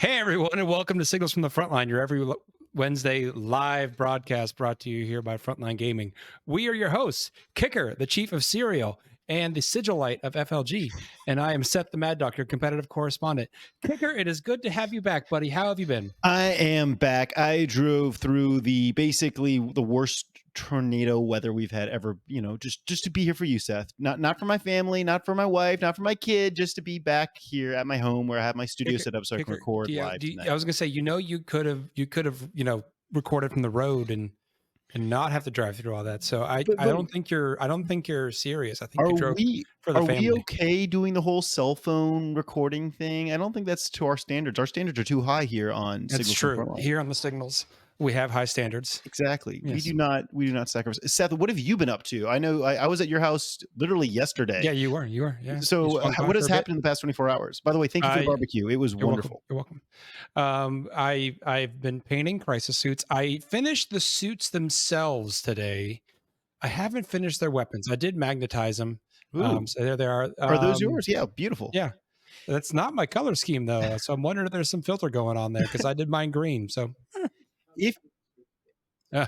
Hey, everyone, and welcome to Signals from the Frontline, your every Wednesday live broadcast brought to you here by Frontline Gaming. We are your hosts, Kicker, the chief of Serial, and the Sigilite of FLG. And I am Seth, the Mad Doctor, competitive correspondent. Kicker, it is good to have you back, buddy. How have you been? I am back. I drove through basically the worst tornado weather we've had ever, just to be here for you, Seth. Not for my family, not for my wife, not for my kid, just to be back here at my home where I have my studio Kicker, set up so I can Kicker, record live I tonight. was gonna say, you could have, recorded from the road and not have to drive through all that. So I, But I don't think you're serious. I think are you drove we for the are we family. okay doing the whole cell phone recording thing? I don't think that's to our standards. Our standards are too high here on That's Signals from true. Frontline. Here on the Signals, we have high standards. Exactly. We Yes. do not sacrifice. Seth, what have you been up to? I know I was at your house literally Yeah, yesterday. you were. You were. Yeah. You So, swung by what for has a bit. happened in the past 24 hours? By the way, thank you for the I. barbecue. It was You're welcome. wonderful. You're welcome. I've been painting crisis suits. I finished the suits themselves today. I haven't finished their weapons. I did magnetize them. Ooh, So there they are. are those yours? Yeah, beautiful. Yeah. That's not my color scheme though. So I'm wondering if there's some filter going on there because I did mine green. So If uh,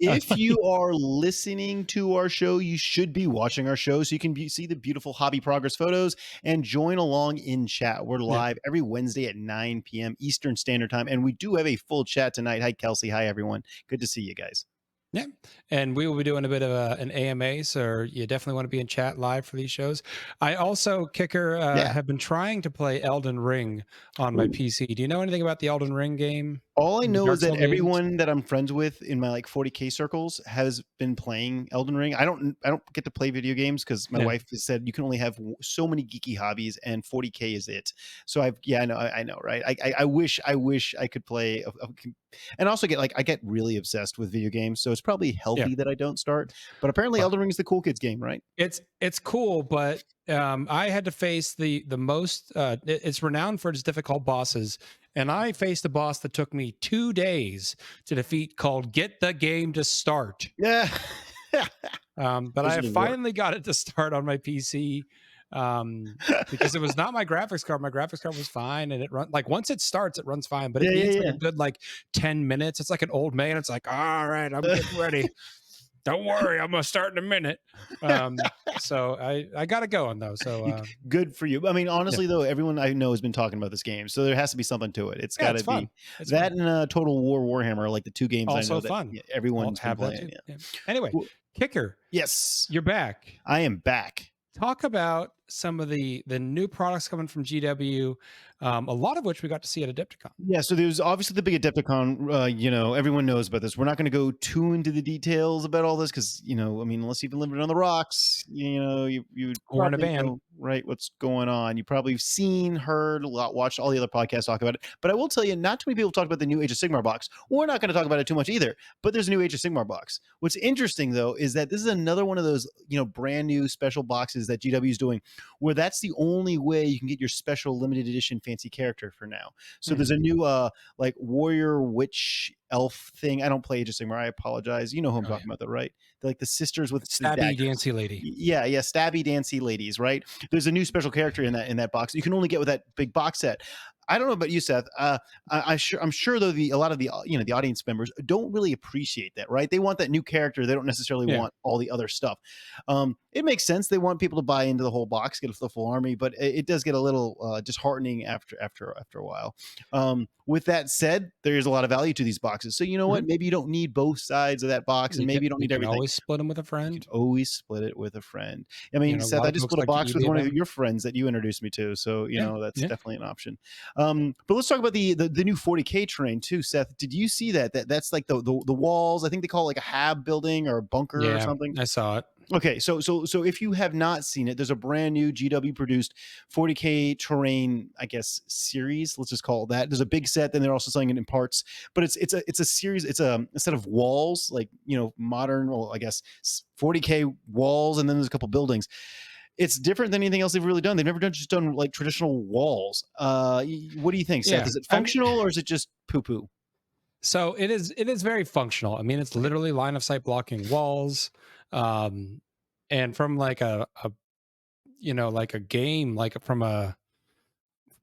if you are listening to our show, you should be watching our show so you can see the beautiful hobby progress photos and join along in chat. We're yeah. live every Wednesday at 9 p.m. Eastern Standard Time, and we do have a full chat tonight. Hi, Kelsey. Hi, everyone. Good to see you guys. Yeah. And we will be doing a bit of an AMA. So you definitely want to be in chat live for these shows. I also, Kicker, Yeah. have been trying to play Elden Ring on my Ooh. PC. Do you know anything about the Elden Ring game? All I The know is Dark that Soul games? everyone that I'm friends with in my like 40K circles has been playing Elden Ring. I don't get to play video games because my Yeah. wife has said you can only have so many geeky hobbies and 40K is it. So I know, right? I wish I could play and also I get really obsessed with video games, so it's probably Yeah. healthy that I don't start. But apparently Well, Elden Ring is the cool kids game, right? it's cool, but I had to face the most it's renowned for its difficult bosses, and I faced a boss that took me 2 days to defeat called Get the Game to Start. Yeah. But Those I are the worst. finally got it to start on my PC because it was not my graphics card. My graphics card was fine, and it run like once it starts, it runs fine. But it Yeah, needs yeah, like a yeah. good 10 minutes. It's like an old man. It's like, all right, I'm getting ready. Don't worry, I'm gonna start in a minute. So I got it going though. So Good for you. I mean, yeah, honestly, though, everyone I know has been talking about this game, so there has to be something to it. It's yeah, got it's to be fun. It's that fun. and Total War Warhammer are like the two games I know Also that fun. I'll everyone's been have that playing. too. Yeah. Yeah. Anyway, Well, Kicker, yes, you're back. I am back. Talk about some of the new products coming from GW, a lot of which we got to see at Adepticon. Yeah, so there's obviously the big Adepticon. Everyone knows about this. We're not going to go too into the details about all this because, I mean, unless you've been living on the rocks, you Or in a probably band. know, right, what's going on. You probably have seen, heard, a lot, watched all the other podcasts talk about it. But I will tell you, not too many people talk about the new Age of Sigmar box. We're not going to talk about it too much either, but there's a new Age of Sigmar box. What's interesting, though, is that this is another one of those, brand new special boxes that GW is doing where that's the only way you can get your special limited edition fancy character for now. So there's a new warrior witch elf thing. I don't play Age of Sigmar. I apologize. You know who I'm talking about, though, right? They're like the sisters with the Stabby daggers. dancy lady. Yeah, stabby dancy ladies, right? There's a new special character in that box. You can only get with that big box set. I don't know about you, Seth. I'm sure though a lot of the the audience members don't really appreciate that, right? They want that new character. They don't necessarily Yeah. want all the other stuff. It makes sense. They want people to buy into the whole box, get the full army, but it does get a little disheartening after a while. With that said, there is a lot of value to these boxes. So you know what? Maybe you don't need both sides of that box, and maybe you don't need everything. Always split them with a You friend. can always split it with a friend. I mean, A Seth, lot I of just folks split a like to box with eBay one of them. your friends that you introduced me to. So, that's Yeah. definitely an option. But let's talk about the new 40K terrain too, Seth. Did you see that's like the walls? I think they call it like a hab building or a bunker or Yeah, something. I saw it. Okay, so if you have not seen it, there's a brand new GW produced 40K terrain, I guess, series. Let's just call it that. There's a big set, then they're also selling it in parts, but it's a series. It's a set of walls, like modern, well, I guess 40K walls, and then there's a couple buildings. It's different than anything else they've really done. They've never done like traditional walls. What do you think, Seth? Yeah. Is it functional or is it just poo poo? So it is very functional. I mean, it's literally line of sight blocking walls. And from like a game, like from a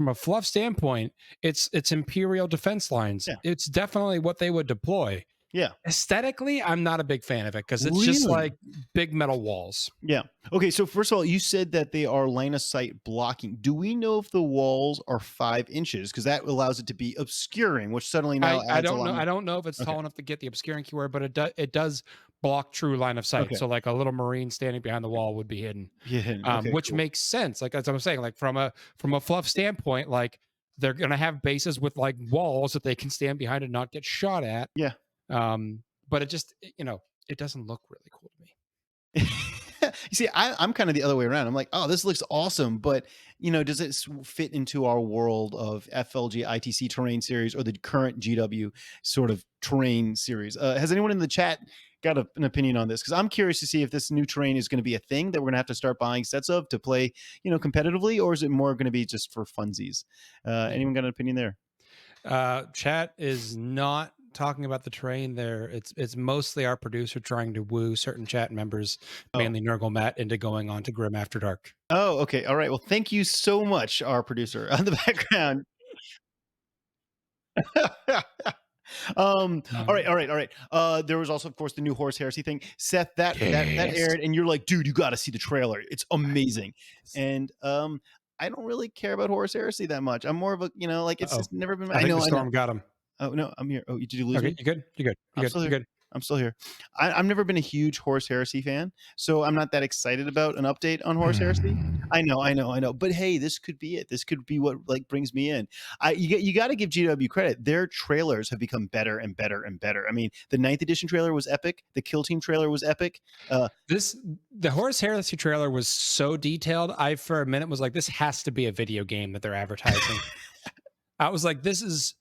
from a fluff standpoint, it's Imperial defense lines. Yeah. It's definitely what they would deploy. Yeah. Aesthetically, I'm not a big fan of it because it's just Really? like big metal walls. Yeah. Okay. So first of all, you said that they are line of sight blocking. Do we know if the walls are 5 inches? Because that allows it to be obscuring, which suddenly now I adds a don't lot know. more. I don't know if it's Okay. tall enough to get the obscuring keyword, but it does block true line of sight. Okay. So like a little marine standing behind the wall would be hidden, Yeah. Okay. which Cool. makes sense. Like as I'm saying, like from a fluff standpoint, like they're gonna have bases with like walls that they can stand behind and not get shot at. Yeah. But it just it doesn't look really cool to me. You see, I'm kind of the other way around. I'm like, oh, this looks awesome, but does it fit into our world of FLG ITC terrain series or the current GW sort of terrain series? Has anyone in the chat got an opinion on this? Because I'm curious to see if this new terrain is going to be a thing that we're going to have to start buying sets of to play, competitively, or is it more going to be just for funsies? Anyone got an opinion there? Chat is not talking about the terrain there. It's mostly our producer trying to woo certain chat members, Oh. mainly Nurgle Matt, into going on to Grim After Dark. Oh, okay. All right. Well, thank you so much, our producer on the background. All right. There was also, of course, the new Horse Heresy thing. Seth, that Yes. aired, and you're like, dude, you got to see the trailer. It's amazing. And I don't really care about Horse Heresy that much. I'm more of a, like it's Uh-oh. just never been. I I think know, the I know. storm got him. Oh no, I'm here. Oh, did you lose Okay, me? you good? You good? You I'm good? still You here. good? I'm still here. I've never been a huge Horse Heresy fan, so I'm not that excited about an update on Horse Heresy. I know. But hey, this could be it. This could be what like brings me in. You got to give GW credit. Their trailers have become better and better and better. I mean, the 9th edition trailer was epic. The Kill Team trailer was epic. The Horse Heresy trailer was so detailed. I for a minute was like, this has to be a video game that they're advertising. I was like, this is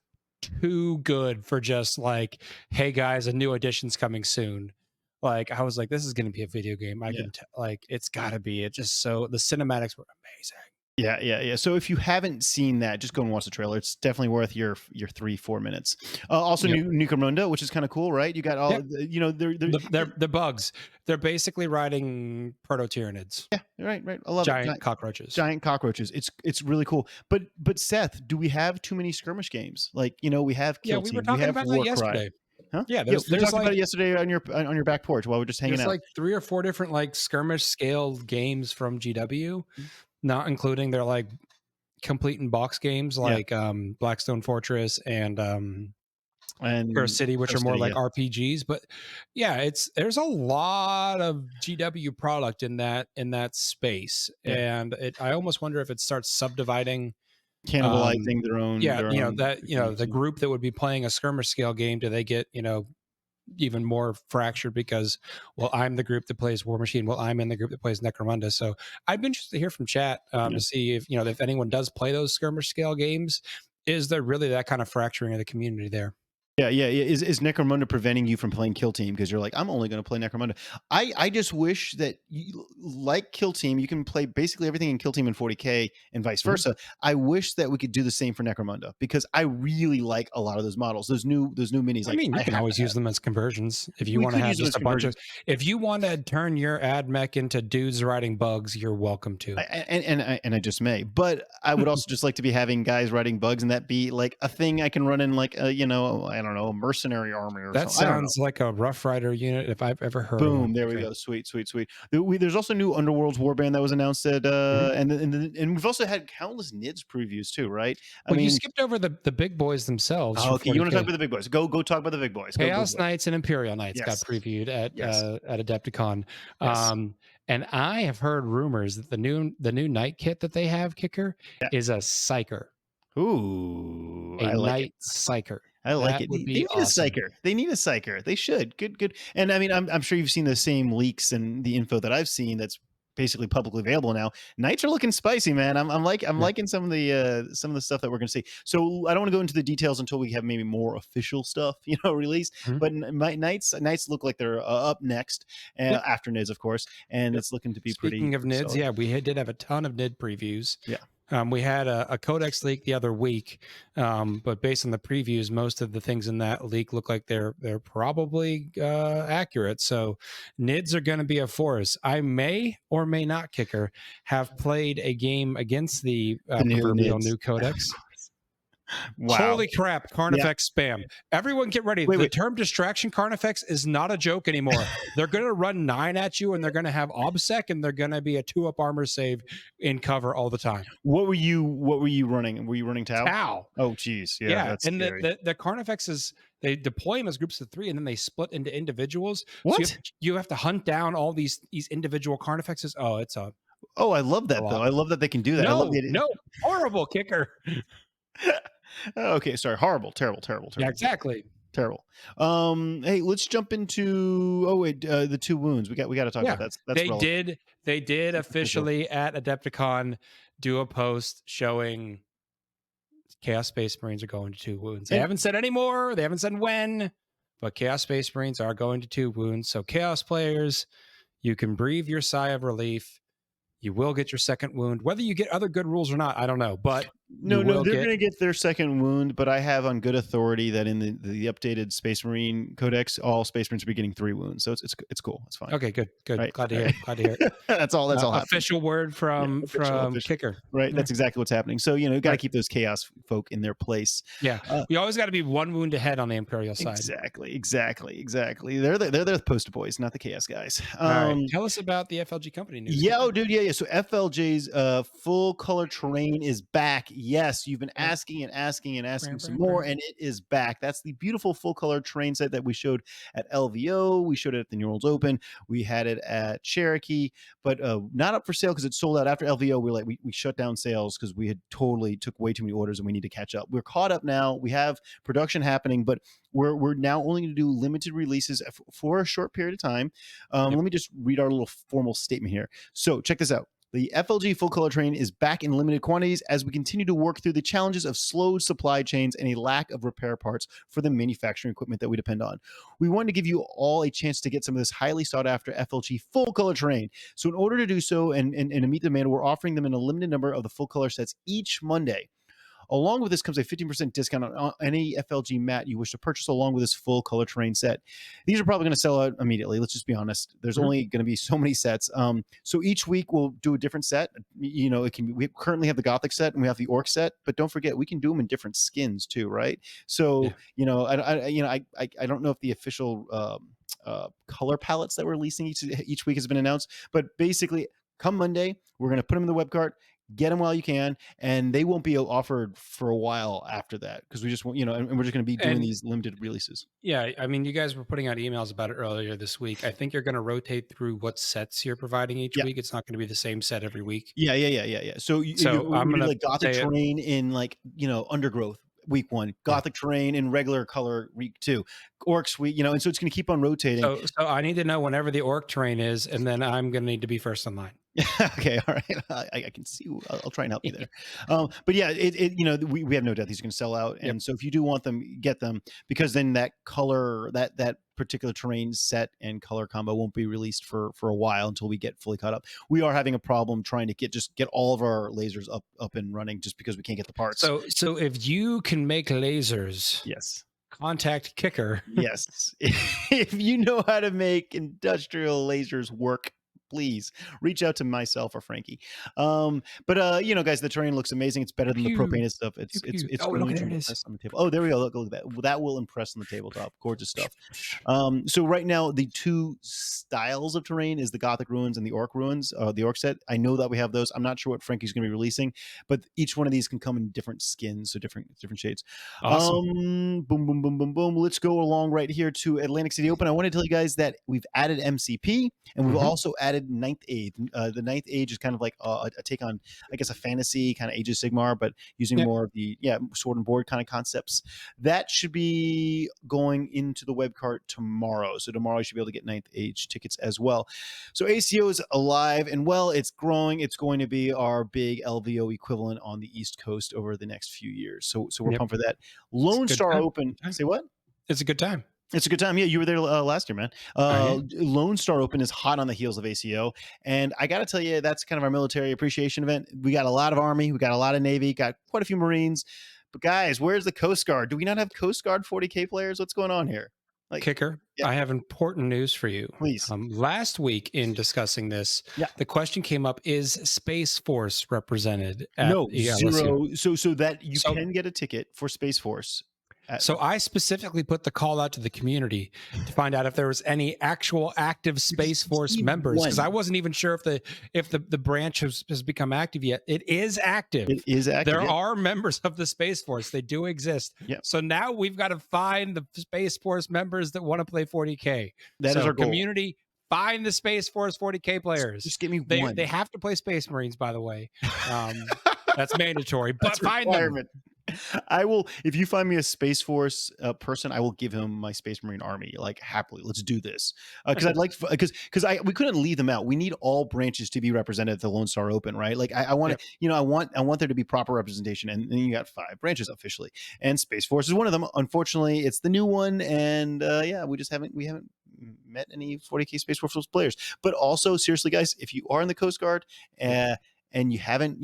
too good for just like, hey guys, a new edition's coming soon. Like I was like, this is going to be a video game. I Yeah. can like it's got to be. It just so the cinematics were amazing. Yeah. So if you haven't seen that, just go and watch the trailer. It's definitely worth your 3-4 minutes. Also, Yep. new Necromunda, which is kind of cool, right? You got all, Yep. they're The bugs. They're basically riding proto Tyranids. yeah, right. I love Giant it. cockroaches. Giant cockroaches. It's really cool. But Seth, do we have too many skirmish games? Like we have Yeah, Kill we Team, were we talking have about that Warcry. yesterday. Huh? Yeah, We there's talked like about it yesterday on your back porch while we're just hanging there's out. like 3 or 4 different like skirmish scale games from GW, not including their like complete in box games like Blackstone Fortress and And Curse City, which are more like yeah. RPGs. But yeah, there's a lot of GW product in that space, Yeah. and I almost wonder if it starts subdividing. Cannibalizing their own The group that would be playing a skirmish scale game, do they get even more fractured because, well, I'm the group that plays War Machine, well, I'm in the group that plays Necromunda. So I'd be interested to hear from chat to see if anyone does play those skirmish scale games. Is there really that kind of fracturing of the community there? Yeah. Is Necromunda preventing you from playing Kill Team because you're like, I'm only going to play Necromunda? I just wish that like Kill Team, you can play basically everything in Kill Team in 40K and vice versa. I wish that we could do the same for Necromunda because I really like a lot of those models, those new minis. I mean, you can always use them as conversions if you We want to could have use them just as a bunch of. conversions. If you want to turn your ad mech into dudes riding bugs, you're welcome to. And I just may, but I would also just like to be having guys riding bugs and that be like a thing I can run in like I don't know, a mercenary army or That something. sounds like a Rough Rider unit if I've ever heard of Boom, one. there we go. Sweet. There's also new Underworlds warband that was announced at and we've also had countless NIDS previews too, right? Well, you skipped over the big boys themselves. Oh, okay, you want to talk 40K. about the big boys? Go talk about the big boys. Chaos Knights and Imperial Knights got Yes. previewed at Yes. at Adepticon. Yes. And I have heard rumors that the new Knight kit that they have, Kicker, is a Psyker. Ooh, A I like Knight it. Psyker. I like That it. would They be need awesome. a psyker. They need a psyker. They should. Good. And I mean, I'm sure you've seen the same leaks and the info that I've seen that's basically publicly available now. Knights are looking spicy, man. I'm liking some of the stuff that we're gonna see. So I don't want to go into the details until we have maybe more official stuff, released. But my Knights look like they're up next after NIDS, of course, and it's looking to be Speaking pretty. of NIDS, solid. we did have a ton of NID previews. Yeah. We had a codex leak the other week, but based on the previews, most of the things in that leak look like they're probably accurate. So NIDs are going to be a force. I may or may not, kicker, have played a game against the The new proverbial NIDs. new codex. Wow. Holy crap, Yeah. Carnifex spam. Everyone get ready. The term distraction Carnifex is not a joke anymore. They're going to run 9 at you, and they're going to have OBSEC, and they're going to be a 2-up armor save in cover all the time. What were you running? Were you running Tau? Tau. Oh, geez. Yeah, Yeah, that's and scary. the Carnifexes, they deploy them as groups of 3, and then they split into individuals. What? So you have to hunt down all these individual Carnifexes. Oh, it's a I love that, though. lot. I love that they can do that. I love No, horrible kicker. Okay, sorry. Horrible, terrible, terrible, Yeah, terrible. exactly. Terrible. Hey, let's jump into the 2 wounds. We got to talk about that. That's relevant. They did officially at Adepticon do a post showing Chaos Space Marines are going to 2 wounds. They haven't said any more. They haven't said when, but Chaos Space Marines are going to 2 wounds. So Chaos players, you can breathe your sigh of relief. You will get your second wound. Whether you get other good rules or not, I don't know. But No, they're going to get their second wound. But I have on good authority that in the updated Space Marine Codex, all Space Marines will be getting 3 wounds. So it's cool. It's fine. Okay, good. Right. Glad to hear it. Glad to hear it. That's all happening. Official word from official. Kicker. Right. That's exactly what's happening. So, you got to keep those Chaos folk in their place. Yeah. We always got to be 1 wound ahead on the Imperial side. Exactly. They're the poster boys, not the Chaos guys. All right. Tell us about the FLG company news. Yeah, dude. Yeah. So FLJ's full color terrain is back. Yes, you've been asking some more, and it is back. That's the beautiful full color terrain set that we showed at LVO. We showed it at the New Worlds Open. We had it at Cherokee, but not up for sale because it sold out after LVO. We shut down sales because we had totally took way too many orders and we need to catch up. We're caught up now. We have production happening, but we're now only going to do limited releases for a short period of time. Let me just read our little formal statement here. So check this out. The FLG full color terrain is back in limited quantities as we continue to work through the challenges of slowed supply chains and a lack of repair parts for the manufacturing equipment that we depend on. We wanted to give you all a chance to get some of this highly sought after FLG full color terrain. So in order to do so and to meet the demand, we're offering them in a limited number of the full color sets each Monday. Along with this comes a 15% discount on any FLG mat you wish to purchase along with this full color terrain set. These are probably going to sell out immediately. Let's just be honest. There's only going to be so many sets. So each week we'll do a different set. It can be, we currently have the Gothic set and we have the Orc set, but don't forget we can do them in different skins too, right? So, I don't know if the official color palettes that we're releasing each week has been announced, but basically come Monday, we're going to put them in the web cart. Get them while you can, and they won't be offered for a while after that because we just want, and we're just going to be doing these limited releases. Yeah, I mean, you guys were putting out emails about it earlier this week. I think you're going to rotate through what sets you're providing each week. It's not going to be the same set every week. Yeah. So I'm going to like Gothic terrain in Undergrowth week 1, Gothic terrain in regular color week 2, Orcs week, and so it's going to keep on rotating. So I need to know whenever the Orc terrain is, and then I'm going to need to be first in line. Okay, all right. I can see. I'll try and help you there. But yeah, we have no doubt these are going to sell out, and so if you do want them, get them because then that color, that particular terrain set and color combo won't be released for a while until we get fully caught up. We are having a problem trying to get all of our lasers up and running just because we can't get the parts. So if you can make lasers, yes. Contact Kicker. Yes. If you know how to make industrial lasers work, please reach out to myself or Frankie. But guys, the terrain looks amazing. It's better than the propane stuff. It's going to impress on the table. Oh, there we go. Look at that. That will impress on the tabletop. Gorgeous stuff. So right now, the 2 styles of terrain is the Gothic ruins and the Orc ruins, the Orc set. I know that we have those. I'm not sure what Frankie's going to be releasing, but each one of these can come in different skins, so different shades. Awesome. Boom. Let's go along right here to Atlantic City Open. I want to tell you guys that we've added MCP and we've also added Ninth Age. The Ninth Age is kind of like a take on, I guess, a fantasy kind of Age of Sigmar, but using more of the sword and board kind of concepts. That should be going into the web cart tomorrow. So tomorrow you should be able to get Ninth Age tickets as well. So ACO is alive and well. It's growing. It's going to be our big LVO equivalent on the East Coast over the next few years. So we're pumped for that. Lone Star Open. Say what? It's a good time. It's a good time. Yeah, you were there last year, man. Yeah. Lone Star Open is hot on the heels of ACO, and I got to tell you, that's kind of our military appreciation event. We got a lot of Army, we got a lot of Navy, got quite a few Marines. But guys, where's the Coast Guard? Do we not have Coast Guard 40K players? What's going on here? Like, Kicker, yeah, I have important news for you. please. Last week, in discussing this, Yeah. the question came up: is Space Force represented at No, LSU? zero. So that you So, can get a ticket for Space Force. At, so I specifically put the call out to the community to find out if there was any actual active Space just Force need members, because I one. wasn't even sure if the branch has become active yet. It is active. It is active. There Yeah. are members of the Space Force. They do exist. Yeah. So now we've got to find the Space Force members that want to play 40K. That is So our goal. community, find the Space Force 40K players. Just give me They one. they have to play Space Marines, by the way. That's mandatory, but That's a find them. requirement. I will, if you find me a Space Force person, I will give him my Space Marine army, like, happily. Let's do this, because I'd like, because we couldn't leave them out. We need all branches to be represented at the Lone Star Open, right? Like, I want to, Yep. I want there to be proper representation, and then you got 5 branches officially, and Space Force is one of them. Unfortunately, it's the new one, and yeah, we haven't met any 40K Space Force players. But also, seriously, guys, if you are in the Coast Guard, and you haven't,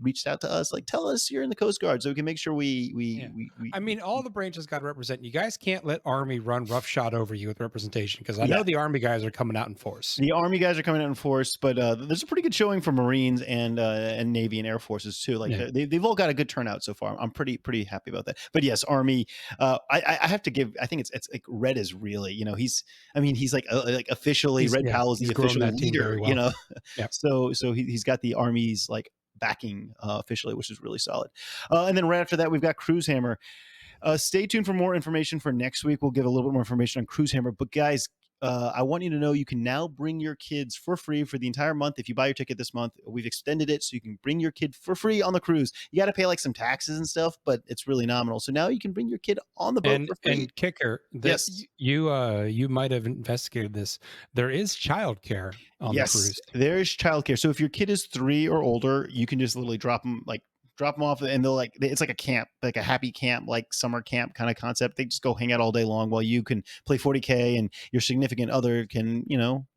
reached out to us, like, tell us you're in the Coast Guard so we can make sure Yeah. I mean, all the branches got to represent. You guys can't let Army run roughshod over you with representation, because I Yeah. know the Army guys are coming out in force. The Army guys are coming out in force, but there's a pretty good showing for Marines and Navy and Air Forces too. Like, Yeah. they've all got a good turnout so far. I'm pretty happy about that. But yes, Army. I have to give. I think it's like Red is really, he's like officially Red Pal is He's the grown official that team leader. very well. Yep. So he's got the Army's like backing officially, which is really solid. And then right after that, we've got Cruise Hammer. Stay tuned for more information for next week. We'll give a little bit more information on Cruise Hammer. But guys, I want you to know you can now bring your kids for free for the entire month. If you buy your ticket this month, we've extended it so you can bring your kid for free on the cruise. You got to pay like some taxes and stuff, but it's really nominal. So now you can bring your kid on the boat for free. And kicker, Yes. you might have investigated this. There is childcare on the Yes, cruise. there's childcare. So if your kid is 3 or older, you can just literally drop them off, and it's like a camp, like a happy camp, like summer camp kind of concept. They just go hang out all day long while you can play 40K, and your significant other can,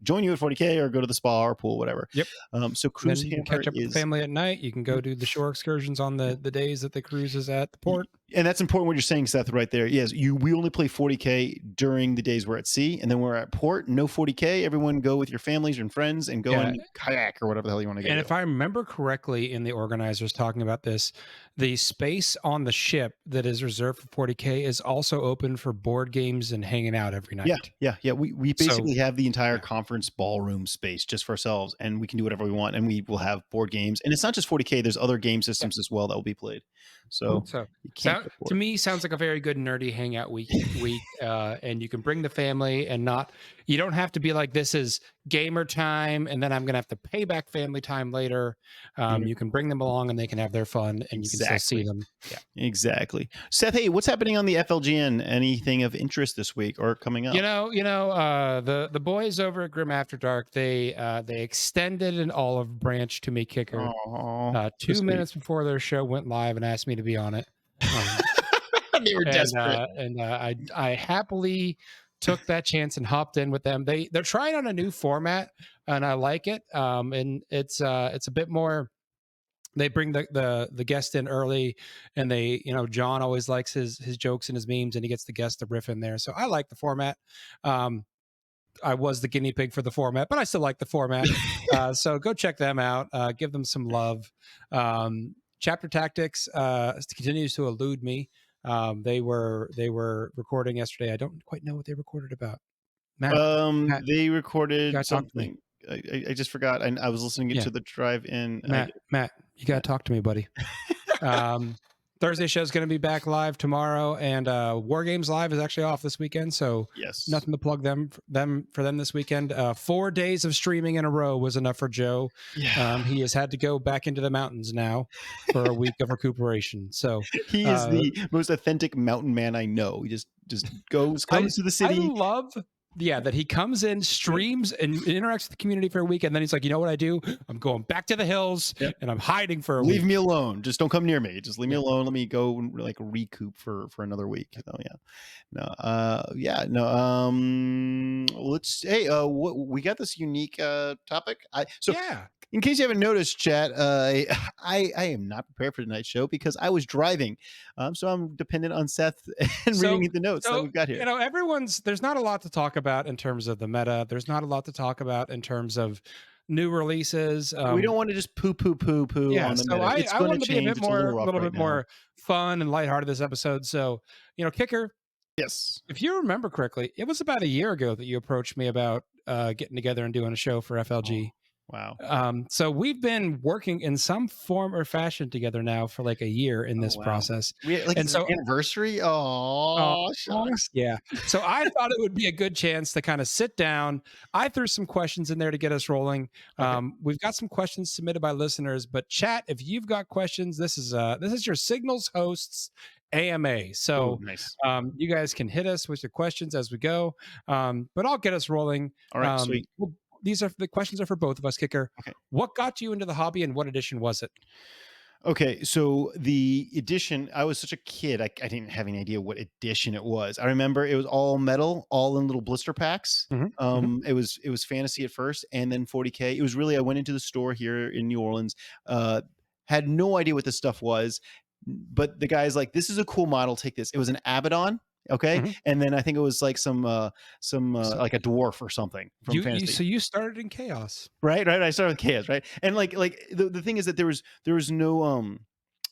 join you at 40K or go to the spa or pool, whatever. Yep. So Cruise Then you can Hammer catch up with the family at night. You can go do the shore excursions on the days that the cruise is at the port. And that's important what you're saying, Seth, right there. Yes, we only play 40K during the days we're at sea, and then we're at port. No 40K. Everyone go with your families and friends and go and kayak or whatever the hell you want to go. And if I remember correctly, in the organizers talking about this, the space on the ship that is reserved for 40K is also open for board games and hanging out every night. Yeah. We basically have the entire conference ballroom space just for ourselves, and we can do whatever we want, and we will have board games. And it's not just 40K. There's other game systems as well that will be played. So to me, sounds like a very good nerdy hangout week. And you can bring the family, and you don't have to be like, this is gamer time and then I'm gonna have to pay back family time later. You can bring them along and they can have their fun, and you can still see them. Exactly. Seth, hey, what's happening on the FLGN? Anything of interest this week or coming up? The boys over at Grim After Dark, they extended an olive branch to me, Kicker, 2 minutes before their show went live, and asked me to be on it. They were desperate. I happily took that chance and hopped in with them. They're trying on a new format, and I like it. And it's a bit more. They bring the guest in early, and John always likes his jokes and his memes, and he gets the guest to riff in there. So I like the format. I was the guinea pig for the format, but I still like the format. So go check them out. Give them some love. Chapter Tactics continues to elude me. They were recording yesterday. I don't quite know what they recorded about. Matt, they recorded something. I just forgot. I was listening to the drive-in. Matt, you gotta talk to me, buddy. Thursday show is going to be back live tomorrow, and War Games Live is actually off this weekend, so nothing to plug for them this weekend. 4 days of streaming in a row was enough for Joe. He has had to go back into the mountains now for a week of recuperation. So he is the most authentic mountain man I know. He just comes to the city. I love that he comes in, streams, and interacts with the community for a week, and then he's like, you know what I do? I'm going back to the hills, Yep. and I'm hiding for a Leave week. me alone. Just don't come near me. Just leave me alone. Let me go and like recoup for another week. Oh yeah. No. Let's we got this unique topic. Yeah. In case you haven't noticed, chat, I am not prepared for tonight's show because I was driving. So I'm dependent on Seth and reading the notes that we've got here. You know, there's not a lot to talk about in terms of the meta. There's not a lot to talk about in terms of new releases. We don't want to just poo on the meta. It's I going wanted to to be a change. bit It's a more, little rough more fun and lighthearted this episode. So, you know, Kicker, Yes. if you remember correctly, it was about a year ago that you approached me about getting together and doing a show for FLG. Wow. So we've been working in some form or fashion together now for like a year in this process. And so anniversary. Oh, yeah. So I thought it would be a good chance to kind of sit down. I threw some questions in there to get us rolling. Okay. We've got some questions submitted by listeners, but chat, if you've got questions, this is your Signals hosts AMA. So nice. You guys can hit us with your questions as we go. But I'll get us rolling. All right, sweet. The questions are for both of us, Kicker. Okay. What got you into the hobby and what edition was it? Okay, so the edition, I was such a kid, I didn't have any idea what edition it was. I remember it was all metal, all in little blister packs. It was fantasy at first, and then 40K. It was really, I went into the store here in New Orleans, had no idea what this stuff was, but the guy's like, this is a cool model, take this. It was an Abaddon. Okay. And then I think it was like some like a dwarf or something from fantasy. So you started in chaos. Right. I started with chaos, right? And like the thing is that there was no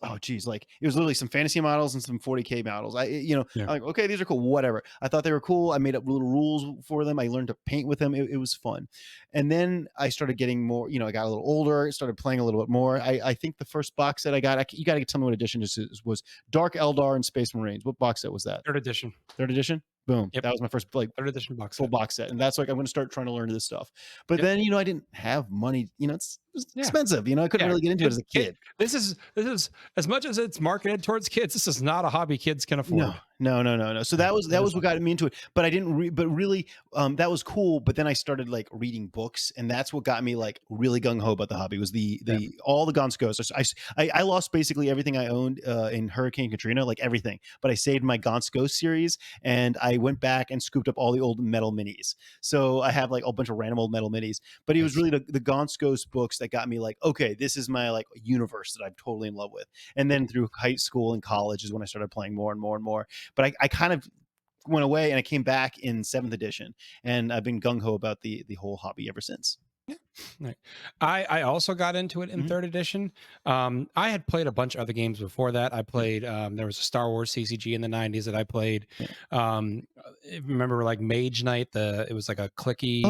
oh geez, like it was literally some fantasy models and some 40K models. I'm like, okay, these are cool, whatever. I thought they were cool. I made up little rules for them. I learned to paint with them. It was fun. And then I started getting more, I got a little older, started playing a little bit more. I think the first box set I got, you got to tell me what edition this was. Dark Eldar and Space Marines. What box set was that? Third edition. Boom. Yep. That was my first third edition box full box set. And that's like, I'm going to start trying to learn this stuff. But then, I didn't have money, it's expensive. I couldn't really get into it as a kid. This is as much as it's marketed towards kids, this is not a hobby kids can afford. No. So that was what got me into it. But I didn't but really that was cool. But then I started like reading books, and that's what got me like really gung-ho about the hobby was all the Gaunt's Ghosts. I lost basically everything I owned in Hurricane Katrina, like everything. But I saved my Gaunt's Ghost series, and I went back and scooped up all the old metal minis. So I have like a bunch of random old metal minis. But it was really the Gaunt's Ghost books that got me like, okay, this is my like universe that I'm totally in love with. And then through high school and college is when I started playing more and more and more. But I kind of went away, and I came back in 7th edition, and I've been gung-ho about the whole hobby ever since. Right. I also got into it in 3rd edition. I had played a bunch of other games before that. I played there was a Star Wars CCG in the 90s that I played. Remember like Mage Knight, it was like a clicky.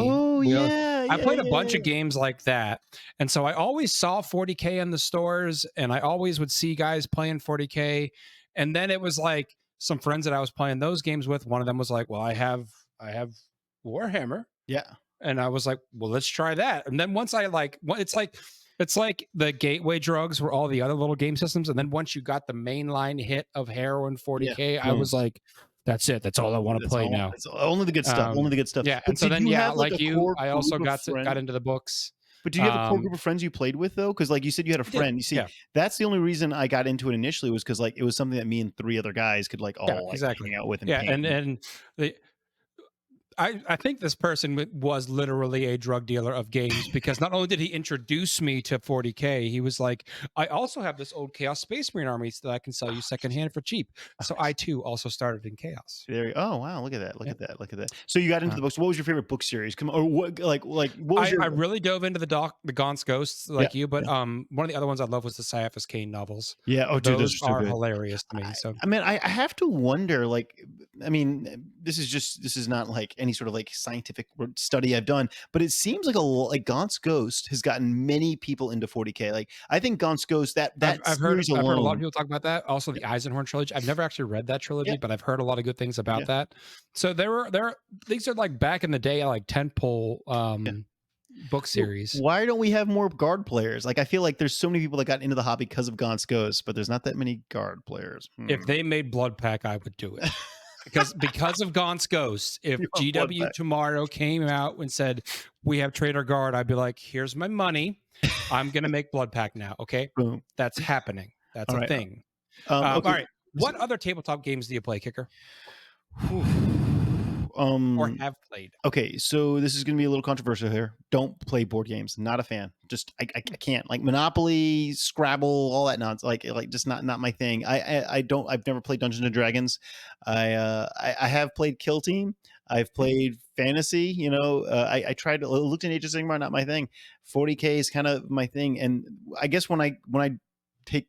I played a bunch of games like that. And so I always saw 40K in the stores, and I always would see guys playing 40K. And then it was like some friends that I was playing those games with, one of them was like, well, I have Warhammer. Yeah. And I was like, well, let's try that. And then once I it's like the gateway drugs were all the other little game systems. And then once you got the mainline hit of Heroin 40K, I was like, that's it. That's all I want to play now. It's only the good stuff. Only the good stuff. Yeah. And so then, like you, I also got into the books. But do you have a core group of friends you played with though? Because like you said, you had a friend. You see, that's the only reason I got into it initially was because like it was something that me and 3 other guys could like all hang out with. I think this person was literally a drug dealer of games because not only did he introduce me to 40K, he was like, I also have this old Chaos Space Marine army that I can sell you secondhand for cheap. So I too also started in Chaos. Oh wow, look at that! Look at that! So you got into the books. What was your favorite book series? Come on, or what? Like what was I really dove into the Gaunt's Ghosts like you, but one of the other ones I love was the Ciaphas Kane novels. Yeah, those are hilarious to me. So I mean, I have to wonder. Like, I mean, this is not like any sort of like scientific study I've done, but it seems like Gaunt's Ghost has gotten many people into 40K. Like, I think Gaunt's Ghost I've heard a lot of people talk about that. Also, the Eisenhorn trilogy. I've never actually read that trilogy, but I've heard a lot of good things about that. So these are like back in the day, like tentpole book series. Why don't we have more guard players? Like, I feel like there's so many people that got into the hobby because of Gaunt's Ghost, but there's not that many guard players. If they made Blood Pack, I would do it. because of Gaunt's Ghost, if You want blood GW back. tomorrow came out and said we have Trader Guard, I'd be like, here's my money. I'm gonna make Blood Pack now. Okay, Boom. that's happening. That's All a right. thing. All Okay. right. What other tabletop games do you play, Kicker, Whew. or have played? Okay, so this is going to be a little controversial here. Don't play board games. Not a fan. Just I can't like Monopoly, Scrabble, all that nonsense. Like just not my thing. I don't. I've never played Dungeons and Dragons. I have played Kill Team. I've played fantasy. You know, I tried to looked at Age of Sigmar. Not my thing. 40K is kind of my thing. And I guess when I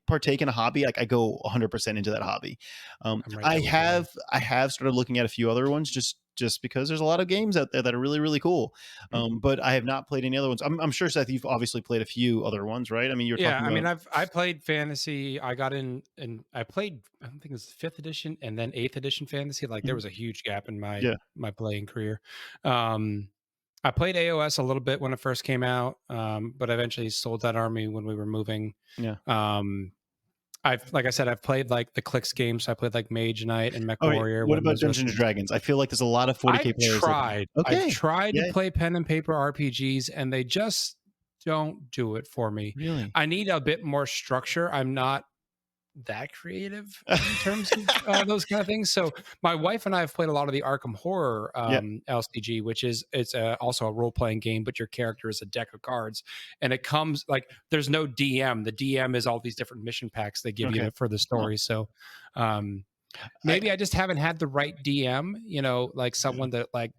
partake in a hobby, like I go 100% into that hobby. I'm right there with you, man. I have started looking at a few other ones just because there's a lot of games out there that are really cool. But I have not played any other ones. I'm sure, Seth, you've obviously played a few other ones, right? I mean, you're Yeah, talking I mean, about I played fantasy. I got in and I played. I don't think it was 5th edition and then 8th edition fantasy. Like there Mhm. was a huge gap in Yeah. my playing career. Um, I played AOS a little bit when it first came out, but I eventually sold that army when we were moving. Yeah. Um, like I said, I've played like the clicks games. So I played like Mage Knight and Mech All right. Warrior What when about those were Dungeons and things. Dragons? I feel like there's a lot of 40K players that I've okay. tried to Yeah. play pen and paper RPGs, and they just don't do it for me. Really? I need a bit more structure. I'm not that creative in terms of those kind of things. So my wife and I have played a lot of the Arkham Horror Yeah. LCG, which is it's also a role playing game, but your character is a deck of cards, and it comes like there's no DM. The DM is all these different mission packs they give Okay. you for the Huh. story. So um, I, maybe I just haven't had the right DM. You know, like someone that like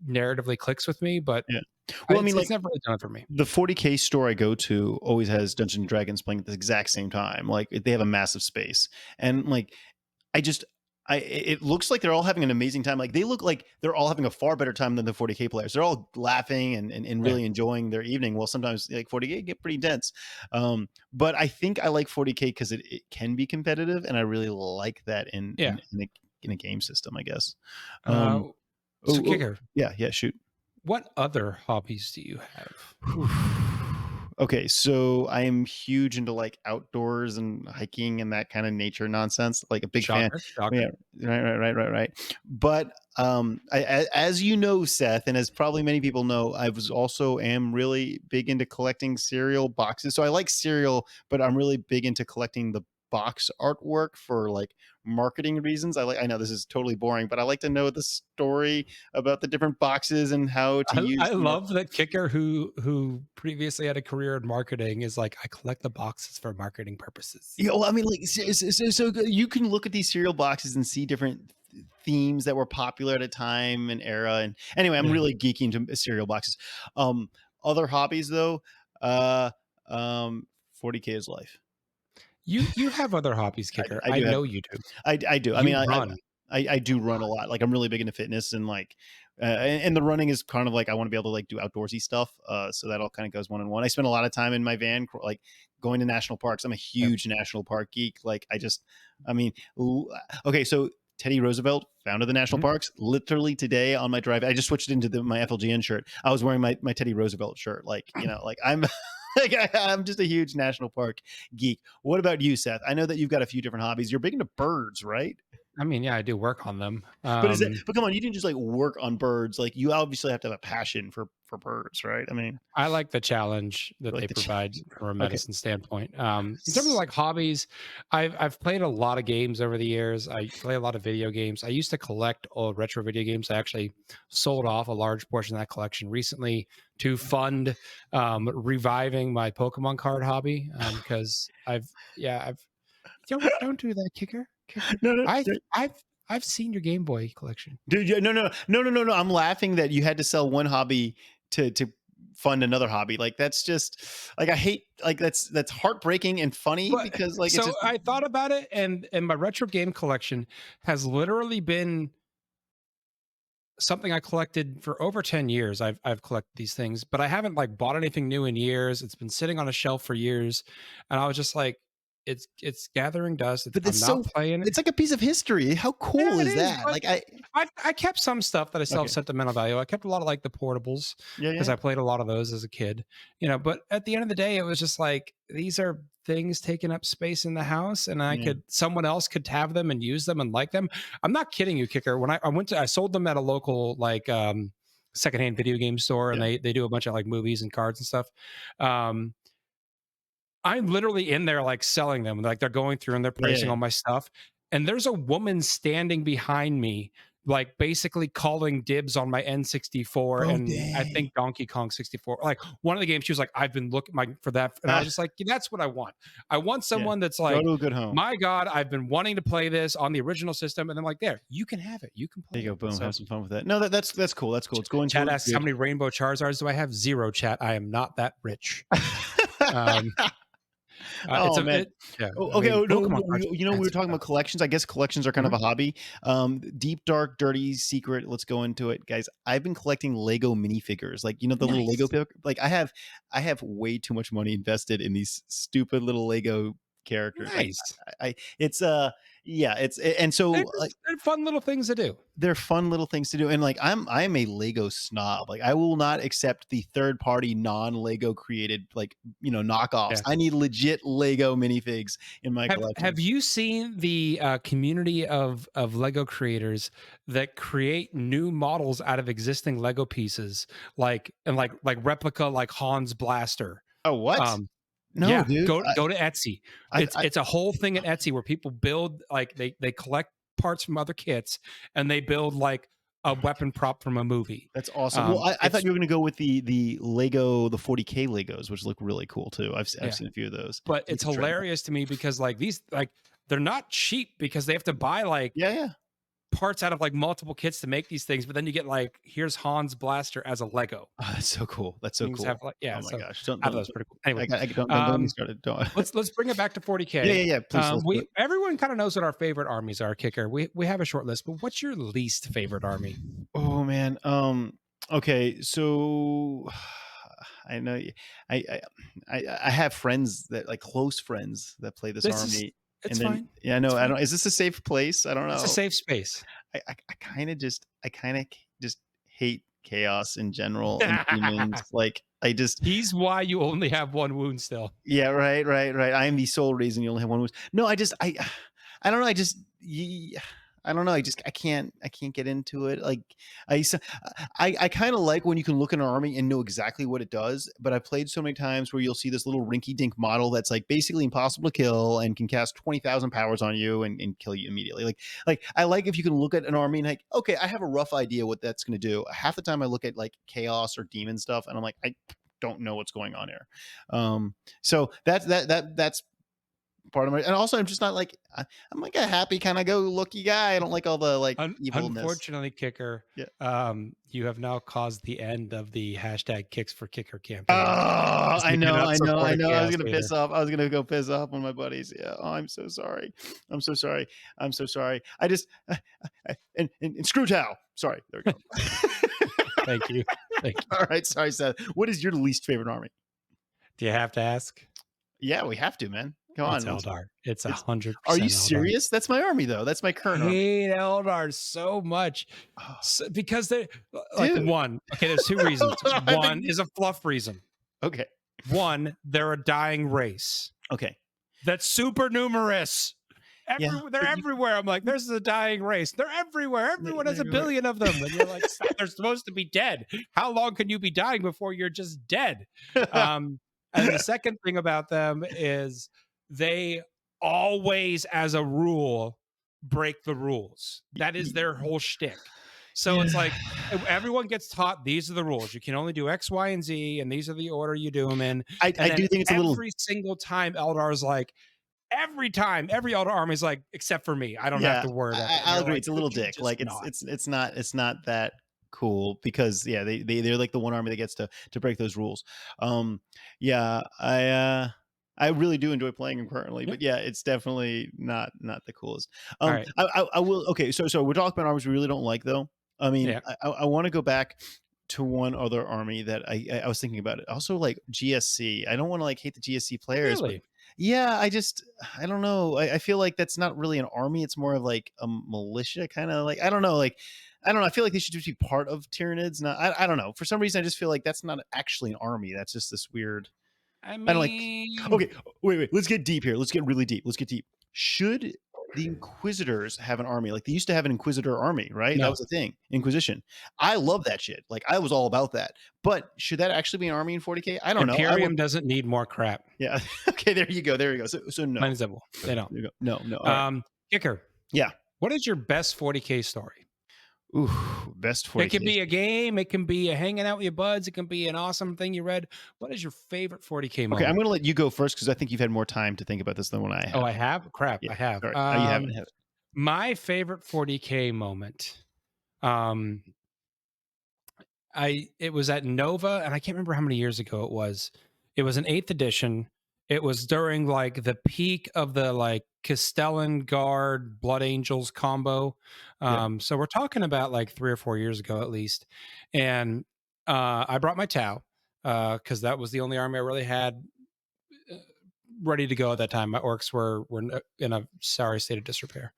narratively clicks with me, but yeah. Well, I mean, it's like never really done it for me. the 40K store I go to always has Dungeons and Dragons playing at the exact same time. Like they have a massive space, and like I just it looks like they're all having an amazing time. Like they look like they're all having a far better time than the 40K players. They're all laughing and Yeah. really enjoying their evening. Well, sometimes like 40K get pretty dense. But I think I like 40K because it can be competitive, and I really like that Yeah. in a game system, I guess. Uh, Um, so, oh, Kicker, yeah, shoot. what other hobbies do you have? Okay, so I am huge into like outdoors and hiking and that kind of nature nonsense. Like a big fan. Shocker. Shocker. Yeah, right. But as you know, Seth, and as probably many people know, I was also am really big into collecting cereal boxes. So I like cereal, but I'm really big into collecting the box artwork for like marketing reasons. I know this is totally boring, but I like to know the story about the different boxes and how to I use them. love that Kicker, who previously had a career in marketing, is like, I collect the boxes for marketing purposes. Yeah, well, I mean, like, so you can look at these cereal boxes and see different themes that were popular at a time and era. And anyway, I'm Yeah. really geeking to cereal boxes. Other hobbies though, uh, 40K is life. You have other hobbies, Kicker. I I do have, know you do. I do. I mean, You run. I do run a lot. Like I'm really big into fitness and like, and the running is kind of like I want to be able to like do outdoorsy stuff. So that all kind of goes one on one. I spend a lot of time in my van, like going to national parks. I'm a Yep. huge national park geek. Like I mean, okay, so. Teddy Roosevelt, founder of the national parks, literally today on my drive, I just switched into my FLGN shirt. I was wearing my Teddy Roosevelt shirt. Like, you know, like I'm like I'm just a huge national park geek. What about you, Seth? I know that you've got a few different hobbies. You're big into birds, right? I mean, yeah, I do work on them. But come on, you didn't just like work on birds. Like you obviously have to have a passion for birds, right? I mean, I like the challenge that like they the provide challenge. from a Okay. medicine standpoint. In terms of like hobbies, I've played a lot of games over the years. I play a lot of video games. I used to collect old retro video games. I actually sold off a large portion of that collection recently to fund reviving my Pokemon card hobby. Because I've don't do that, Kicker. No, no, I've no. I've I've seen your Game Boy collection. Dude, yeah, no. I'm laughing that you had to sell one hobby to fund another hobby. Like that's just like I hate like that's heartbreaking and funny But because like it's so just I thought about it, and my retro game collection has literally been something I collected for over 10 years. I've collected these things, but I haven't like bought anything new in years. It's been sitting on a shelf for years. And I was just like, it's gathering dust. But I'm it's not so playing it. it's like a piece of history. How Yeah, cool it is is. that? But Like I kept some stuff that I still have okay. sentimental value. I kept a lot of like the portables Yeah, because yeah. I played a lot of those as a kid, But at the end of the day, it was just like these are things taking up space in the house, and Yeah. someone else could have them and use them and like them. I'm not kidding you, Kicker. When I sold them at a local like secondhand video game store, and Yeah. they do a bunch of like movies and cards and stuff. Um, I'm literally in there like selling them. Like they're going through and they're Yeah, pricing yeah. all my stuff. And there's a woman standing behind me, like basically calling dibs on my N64 Oh, and I dang. think Donkey Kong 64. Like one of the games, she was like, I've been looking for that. And I was just like, "Yeah, that's what I want. I want Yeah. someone that's Go like, to a good home. my God, I've been wanting to play this on the original system. And I'm like, there, you can have it. You can There play you go. it. Boom. So Have some fun with that. No, that's cool. That's cool. It's going chat towards asks, how good. many rainbow Charizards do I have? Zero, chat. I am not that rich. Um, it's Oh a, man. it, yeah, Oh, I okay. mean, Oh, no, Pokemon no, cards are we were expensive talking though. about collections. I guess collections are kind of Mhm. a hobby. Deep, dark, dirty secret. Let's go into it, guys. I've been collecting Lego minifigures, like the little Lego Nice. like I have way too much money invested in these stupid little Lego characters. Like Nice. it's yeah, and so like They're fun little things to do. they're fun little things to do. And like I'm a Lego snob. Like I will not accept the third party non-Lego created like knockoffs. Yeah. I need legit Lego minifigs in my Have collection. you seen the community of Lego creators that create new models out of existing Lego pieces, like replica like Hans Blaster? Oh, what? Um, No, yeah, dude. go to Etsy. I It's a whole thing at Etsy where people build like they collect parts from other kits and they build like a weapon prop from a movie. That's awesome. Well, I thought It's you were gonna go with the Lego, the 40K Legos, which look really cool too. I've yeah. seen a few of those. But You it's can try that. hilarious to me because like these like they're not cheap because they have to buy like Yeah, yeah. parts out of like multiple kits to make these things, but then you get like here's Hans Blaster as a Lego. Oh, that's so cool. That's so And you just have cool. like Oh yeah, my so gosh. I thought that was pretty cool. Anyway, Don't get me um, started. Don't. let's bring it back to Yeah, 40K. yeah, yeah. Please, let's do We it. everyone kind of knows what our favorite armies are, Kicker. We have a short list, but what's your least favorite army? Oh man. Okay, so I know I I have friends that like close friends that play this This is army. And it's then fine. yeah, It's no, I fine. don't. Is this a safe place? I don't It's a know. safe space. I kind of just hate chaos in general and demons. Like I just He's why you only have one wound still. yeah, right, right, right. I am the sole reason you only have one wound. No, I don't know. I don't know. I can't get into it. Like I s- I kind of like when you can look at an army and know exactly what it does. But I've played so many times where you'll see this little rinky dink model that's like basically impossible to kill and can cast 20,000 powers on you and kill you immediately. Like I like if you can look at an army and like, okay, I have a rough idea what that's going to do. Half the time I look at like chaos or demon stuff and I'm like, I don't know what's going on here. So that's part of my, and also I'm just not like I'm like a happy kind of go lucky guy. I don't like all the like evilness. Unfortunately, Kicker, Yeah. you have now caused the end of the hashtag Kicks for Kicker Oh, campaign. Because I they know, cannot support I a know. I was chaos gonna leader. piss off. I was gonna go piss off one of my buddies. Yeah. Oh, I'm so sorry. I'm so sorry. I'm so sorry. I just and screw towel. Sorry. There we go. Thank you. Thank you. All right. Sorry, Seth. What is your least favorite army? Do you have to ask? Yeah, we have to, man. Come It's on. Eldar. It's It's. Are 100% you Eldar. serious? That's my army though. That's my I current army. hate Eldar so much. Oh, Because they're like dude. one. Okay, there's two reasons. I One think. is a fluff reason. Okay. One, they're a dying race. Okay. That's super numerous. Yeah. They're But everywhere. I'm like, there's a dying race. They're everywhere. Everyone has a billion of them. And you're like, "Stop, they're supposed to be dead. How long can you be dying before you're just dead? And the second thing about them is they always, as a rule, break the rules. That is their whole shtick. So it's yeah. like everyone gets taught these are the rules. You can only do X, Y, and Z, and these are the order you do them in. I And then do think it's a little. every single time Eldar is like, every time, every Eldar army is like, except for me, I don't have Yeah, to worry about it. I'll You're agree. like, It's a could little you dick. just Like not? it's not cool because yeah, they're like the one army that gets to break those rules. Yeah, I really do enjoy playing them currently, Yeah. but yeah, it's definitely not the coolest. All right. I will. Okay, so we're talking about armies we really don't like though. I mean, Yeah. I want to go back to one other army that I was thinking about it. Also, like GSC. I don't want to like hate the GSC players, but Really? Yeah, I don't know. I feel like that's not really an army. It's more of like a militia kind of like, I don't know. Like, I don't know. I feel like they should just be part of Tyranids. Not, I don't know. For some reason, I just feel like that's not actually an army. That's just this weird. I I don't like. mean, Okay, wait. Let's get deep here. Let's get really deep. Let's get deep. Should the Inquisitors have an army? Like they used to have an Inquisitor army, right? That no. was a thing. Inquisition. I love that shit. Like I was all about that. But should that actually be an army in 40K? I don't know. I would. Imperium doesn't need more crap. Yeah. Okay. There you go. There you go. So no. Plain and simple. They don't. There you go. No. No. All right. Kicker. Yeah. What is your best 40K story? Ooh, best 40K. It can be a game. It can be a hanging out with your buds. It can be an awesome thing you read. What is your favorite 40K moment? Okay, I'm going to let you go first because I think you've had more time to think about this than what I have. Oh, I have? Crap, Yeah, I have. sorry. You haven't had it. My favorite 40K moment. It was at Nova, and I can't remember how many years ago it was. It was an 8th edition. It was during like the peak of the like Castellan Guard Blood Angels combo. So we're talking about like 3 or 4 years ago at least. And I brought my Tau because that was the only army I really had ready to go at that time. My orcs were in a sorry state of disrepair.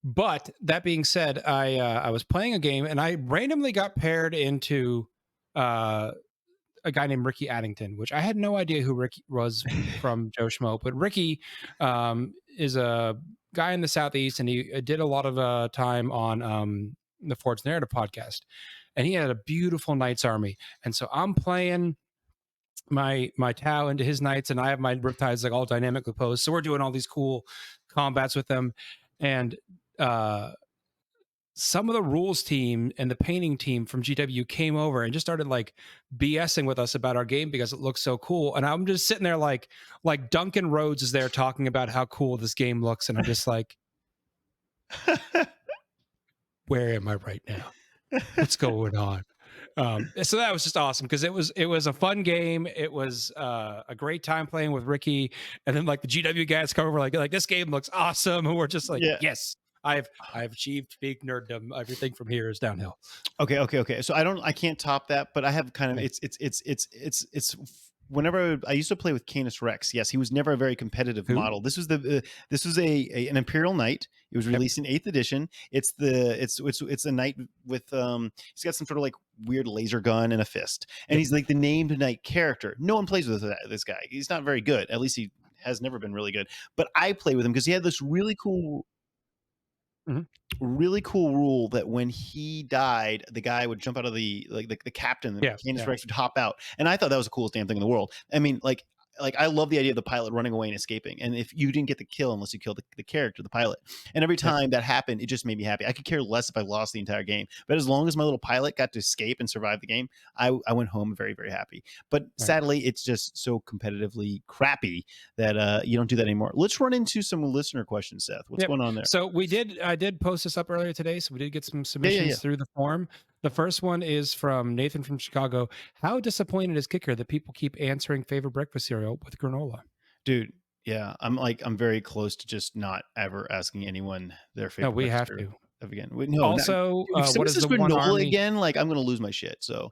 But that being said, I was playing a game and I randomly got paired into a guy named Ricky Addington, which I had no idea who Ricky was from Joe Schmo. But Ricky is a guy in the Southeast, and he did a lot of time on the Forge Narrative podcast. And he had a beautiful Knights army. And so I'm playing my Tau into his Knights, and I have my Riptides like all dynamically posed. So we're doing all these cool combats with them. And some of the rules team and the painting team from GW came over and just started like BSing with us about our game because it looks so cool. And I'm just sitting there like Duncan Rhodes is there talking about how cool this game looks. And I'm just like, where am I right now? What's going on? So that was just awesome because it was a fun game. It was a great time playing with Ricky. And then like the GW guys come over like this game looks awesome. And we're just like, yes. I've achieved peak nerddom. Everything from here is downhill. Okay. So I can't top that, but I have kind of it's whenever I used to play with Canis Rex. Yes, he was never a very competitive model. This was an Imperial Knight. It was released in 8th edition. It's a knight with he's got some sort of like weird laser gun and a fist, and he's like the named knight character. No one plays with this guy. He's not very good. At least he has never been really good. But I play with him because he had this really cool. Really cool rule that when he died, the guy would jump out of the captain, the Canis Rex would hop out, and I thought that was the coolest damn thing in the world. I mean, like I love the idea of the pilot running away and escaping, and if you didn't get the kill unless you killed the character, the pilot, and every time that happened, it just made me happy. I could care less if I lost the entire game, but as long as my little pilot got to escape and survive the game, I went home very, very happy. But sadly, it's just so competitively crappy that you don't do that anymore. Let's run into some listener questions, Seth. What's going on there? So I did post this up earlier today, so we did get some submissions through the form. The first one is from Nathan from Chicago. How disappointed is Kicker that people keep answering favorite breakfast cereal with granola? Dude, yeah, I'm very close to just not ever asking anyone their favorite. No, we have to. Again, no. Also, what is the granola one army again? Like, I'm going to lose my shit. So,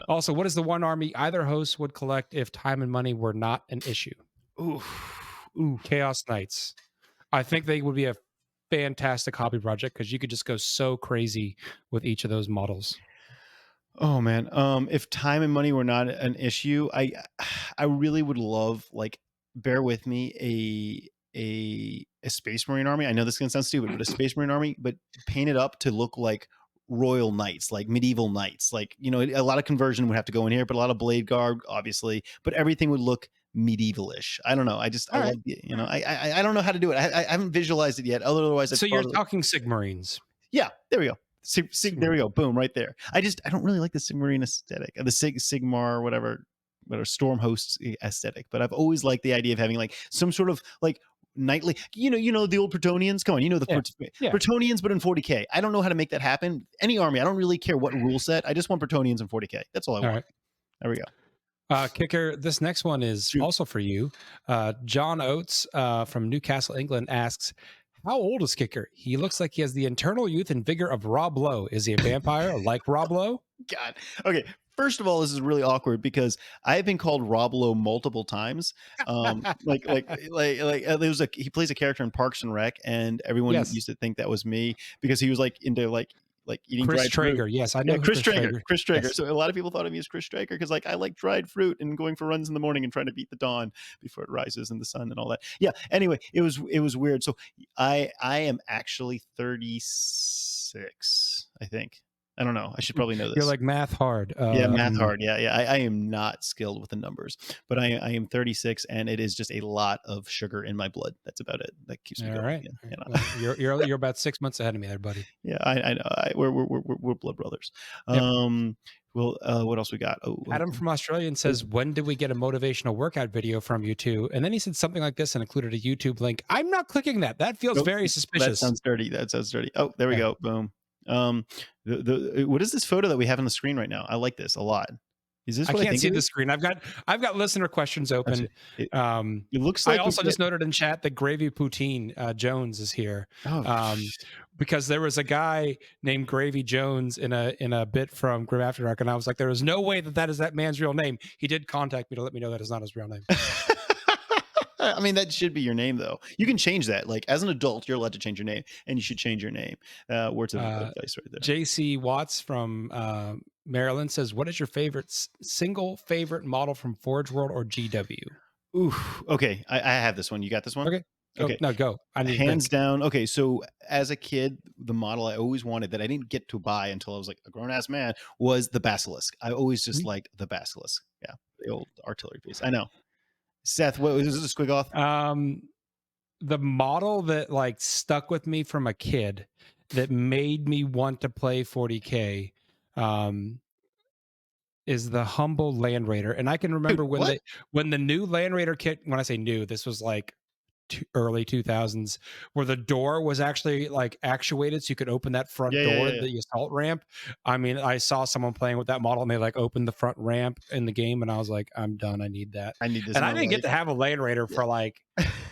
also, what is the one army either host would collect if time and money were not an issue? Ooh, Chaos Knights. I think they would be a fantastic hobby project because you could just go so crazy with each of those models. Oh man, if time and money were not an issue, I really would love, like, bear with me, a Space Marine army. I know this is gonna sound stupid, but a Space Marine army, but painted up to look like royal knights, like medieval knights. Like, you know, a lot of conversion would have to go in here, but a lot of blade guard, obviously, but everything would look medievalish. I don't know. I love, you know, I don't know how to do it. I haven't visualized it yet. Otherwise, so you're talking Sigmarines. Yeah, there we go. There we go. Boom, right there. I don't really like the Sigmarine aesthetic, the Sigmar, whatever Storm Hosts aesthetic. But I've always liked the idea of having like some sort of like knightly, you know the old Bretonnians. Come on, you know the Bretonnians, but in 40K. I don't know how to make that happen. Any army, I don't really care what rule set. I just want Bretonnians in 40K. That's all I want. Right. There we go. Kicker, this next one is also for you. John Oates from Newcastle, England asks, how old is Kicker? He looks like he has the internal youth and vigor of Rob Lowe. Is he a vampire like Rob Lowe? God. Okay. First of all, this is really awkward because I have been called Rob Lowe multiple times. There was he plays a character in Parks and Rec, and everyone Yes. used to think that was me because he was like into like eating Chris dried fruit. Traeger. Yes, I Yeah, know who Chris Chris Traeger. Traeger. Chris Traeger. Yes. So a lot of people thought of me as Chris Traeger because like I like dried fruit and going for runs in the morning and trying to beat the dawn before it rises in the sun and all that. Yeah. Anyway, it was weird. So I am actually 36, I think. I don't know. I should probably know You're this. like math hard. Yeah, math hard. Yeah, yeah. I am not skilled with the numbers, but I am 36, and it is just a lot of sugar in my blood. That's about it. That keeps me All going. right. Yeah, All you right. know. Well, you're about 6 months ahead of me there, buddy. Yeah, I know. We're blood brothers. Yep. Well, what else we got? Adam from Australia says, when did we get a motivational workout video from you two? And then he said something like this and included a YouTube link. I'm not clicking that. That feels nope, very that suspicious. sounds dirty. That sounds dirty. Oh, there we Yeah. go. Boom. What is this photo that we have on the screen right now? I like this a lot. Is this I what I can't think see it the is? screen. I've got listener questions open. It, Um, it looks I like also just noted in chat that Gravy Poutine Jones is here. Oh, Because there was a guy named Gravy Jones in a bit from Grim After Dark, and I was like, there is no way that is that man's real name. He did contact me to let me know that is not his real name. I mean, that should be your name, though. You can change that. Like, as an adult, you're allowed to change your name, and you should change your name. Words of advice right there. JC Watts from Maryland says, what is your single favorite model from Forge World or GW? Ooh, okay. I have this one. You got this one? Okay. Okay. No, go. I need hands down. Okay, so as a kid, the model I always wanted that I didn't get to buy until I was like a grown ass man was the Basilisk. I always just liked the Basilisk. Yeah, the old artillery piece. I know. Seth, what was this? A Squigoth? The model that like stuck with me from a kid that made me want to play 40K is the humble Land Raider. And I can remember Dude, when the new Land Raider kit, when I say new, this was like early 2000s, where the door was actually like actuated so you could open that front door, the assault ramp. I mean, I saw someone playing with that model and they like opened the front ramp in the game, and I was like, I'm done. I need that. I need this. And I didn't get to have a Land Raider for like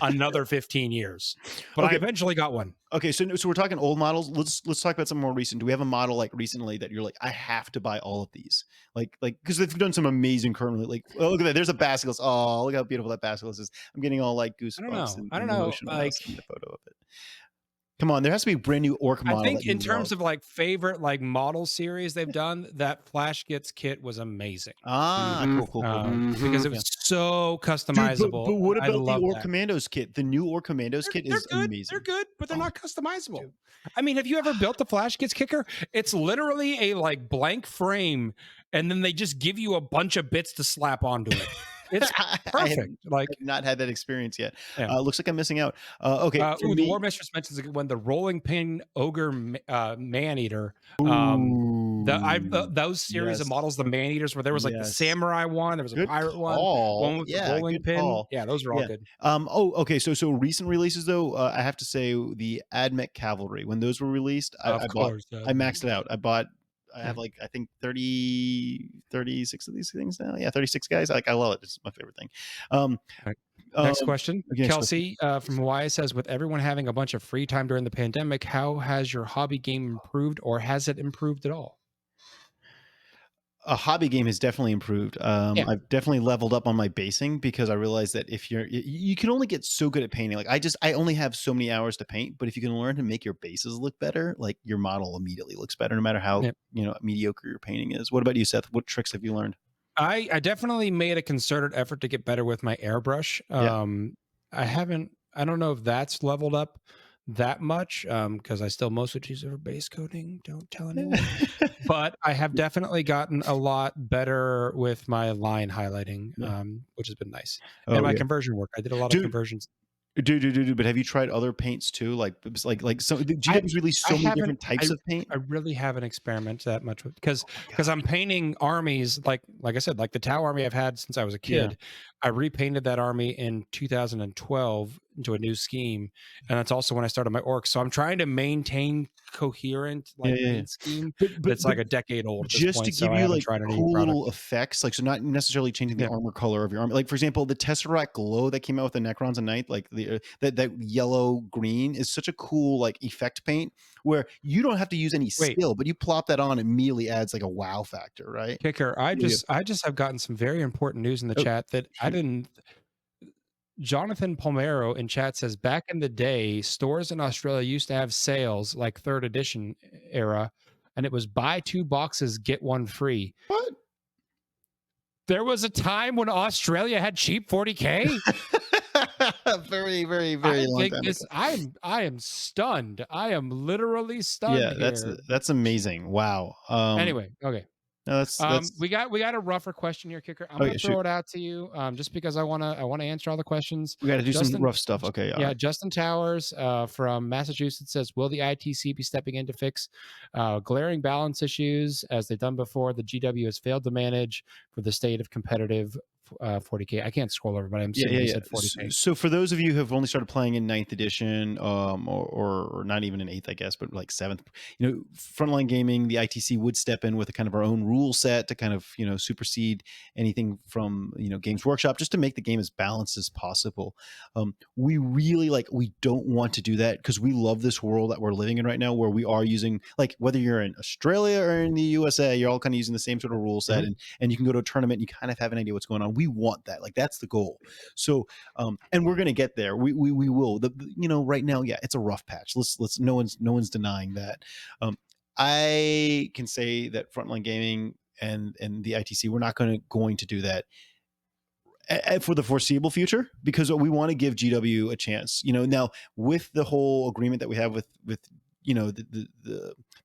another 15 years, but I eventually got one. Okay, so we're talking old models. Let's talk about some more recent. Do we have a model like recently that you're like, I have to buy all of these? Like because they've done some amazing currently. Like, oh, look at that. There's a Basilisk. Oh, look how beautiful that Basilisk is. I'm getting all like goosebumps. I don't know. Emotional Like, seeing the photo of it. Come on, there has to be a brand new orc model. I think in terms of like favorite like model series they've done, that Flash Gets kit was amazing. Cool. Because it was so customizable. Dude, but what about the Orc that. Commandos kit? The new Orc Commandos kit is amazing. They're good, but they're not customizable. Dude. I mean, have you ever built the Flash Gets kicker? It's literally a like blank frame, and then they just give you a bunch of bits to slap onto it. It's perfect. I've not had that experience yet. Yeah. Looks like I'm missing out. Okay. The War Mistress mentions when the Rolling Pin Ogre Man-Eater. Those series of models, the Man-Eaters, where there was like the Samurai one, there was a Pirate one with the Rolling Pin. Call. Yeah, those are all good. Okay. So recent releases though, I have to say the Admech Cavalry, when those were released, I maxed it out. I have like I think 36 of these things now. Yeah, 36 guys. Like I love it. It's my favorite thing. Next question. Kelsey from Hawaii says, with everyone having a bunch of free time during the pandemic, how has your hobby game improved, or has it improved at all? A hobby game has definitely improved. I've definitely leveled up on my basing because I realized that if you can only get so good at painting. Like I only have so many hours to paint, but if you can learn to make your bases look better, like your model immediately looks better, no matter how mediocre your painting is. What about you, Seth? What tricks have you learned? I definitely made a concerted effort to get better with my airbrush. I don't know if that's leveled up that much because I still mostly choose it for base coating. Don't tell anyone. But I have definitely gotten a lot better with my line highlighting, which has been nice. And my conversion work. I did a lot of conversions. Dude, but have you tried other paints too? Like so GW's released so many different types of paint. I really haven't experimented that much with because I'm painting armies like I said, like the Tau army I've had since I was a kid. I repainted that army in 2012 into a new scheme, and that's also when I started my orc. So I'm trying to maintain coherent like main scheme that's like a decade old at this just to point. So give I you haven't like tried any cool product. little effects, like so not necessarily changing the Yeah. armor color of your armor. Like for example, the Tesseract glow that came out with the Necrons at night, like the that yellow green is such a cool like effect paint where you don't have to use any Wait, skill, but you plop that on, it immediately adds like a wow factor, right? Kicker, I Yeah. just have gotten some very important news in the Oh, chat that I shoot. didn't. Jonathan Palmero in chat says back in the day, stores in Australia used to have sales like third edition era, and it was buy 2 boxes, get 1 free. What? There was a time when Australia had cheap 40K? Very, very, I very long think time this ago. I am stunned. I am literally stunned Yeah, here. that's amazing. Wow. Anyway, okay. No, that's We got a rougher question here, Kicker. I'm oh gonna yeah, shoot. throw it out to you, just because I wanna answer all the questions. We got to do some Justin, rough stuff. Okay, all yeah, right. Justin Towers from Massachusetts says, "Will the ITC be stepping in to fix glaring balance issues as they've done before? The GW has failed to manage for the state of competitive 40K." I can't scroll over, but I'm Yeah, assuming yeah, he yeah. said 40K. So for those of you who have only started playing in ninth edition, or not even in eighth, I guess, but like seventh, Frontline Gaming, the ITC would step in with a kind of our own rule set to kind of supersede anything from Games Workshop, just to make the game as balanced as possible. We really we don't want to do that because we love this world that we're living in right now, where we are using, like, whether you're in Australia or in the USA, you're all kind of using the same sort of rule set, and you can go to a tournament and you kind of have an idea what's going on. We want that, like, that's the goal. So and we're gonna get there. We will. Right now, yeah, it's a rough patch. Let's no one's denying that. I can say that Frontline Gaming and the ITC, we're not going to do that for the foreseeable future, because we want to give GW a chance. Now with the whole agreement that we have with the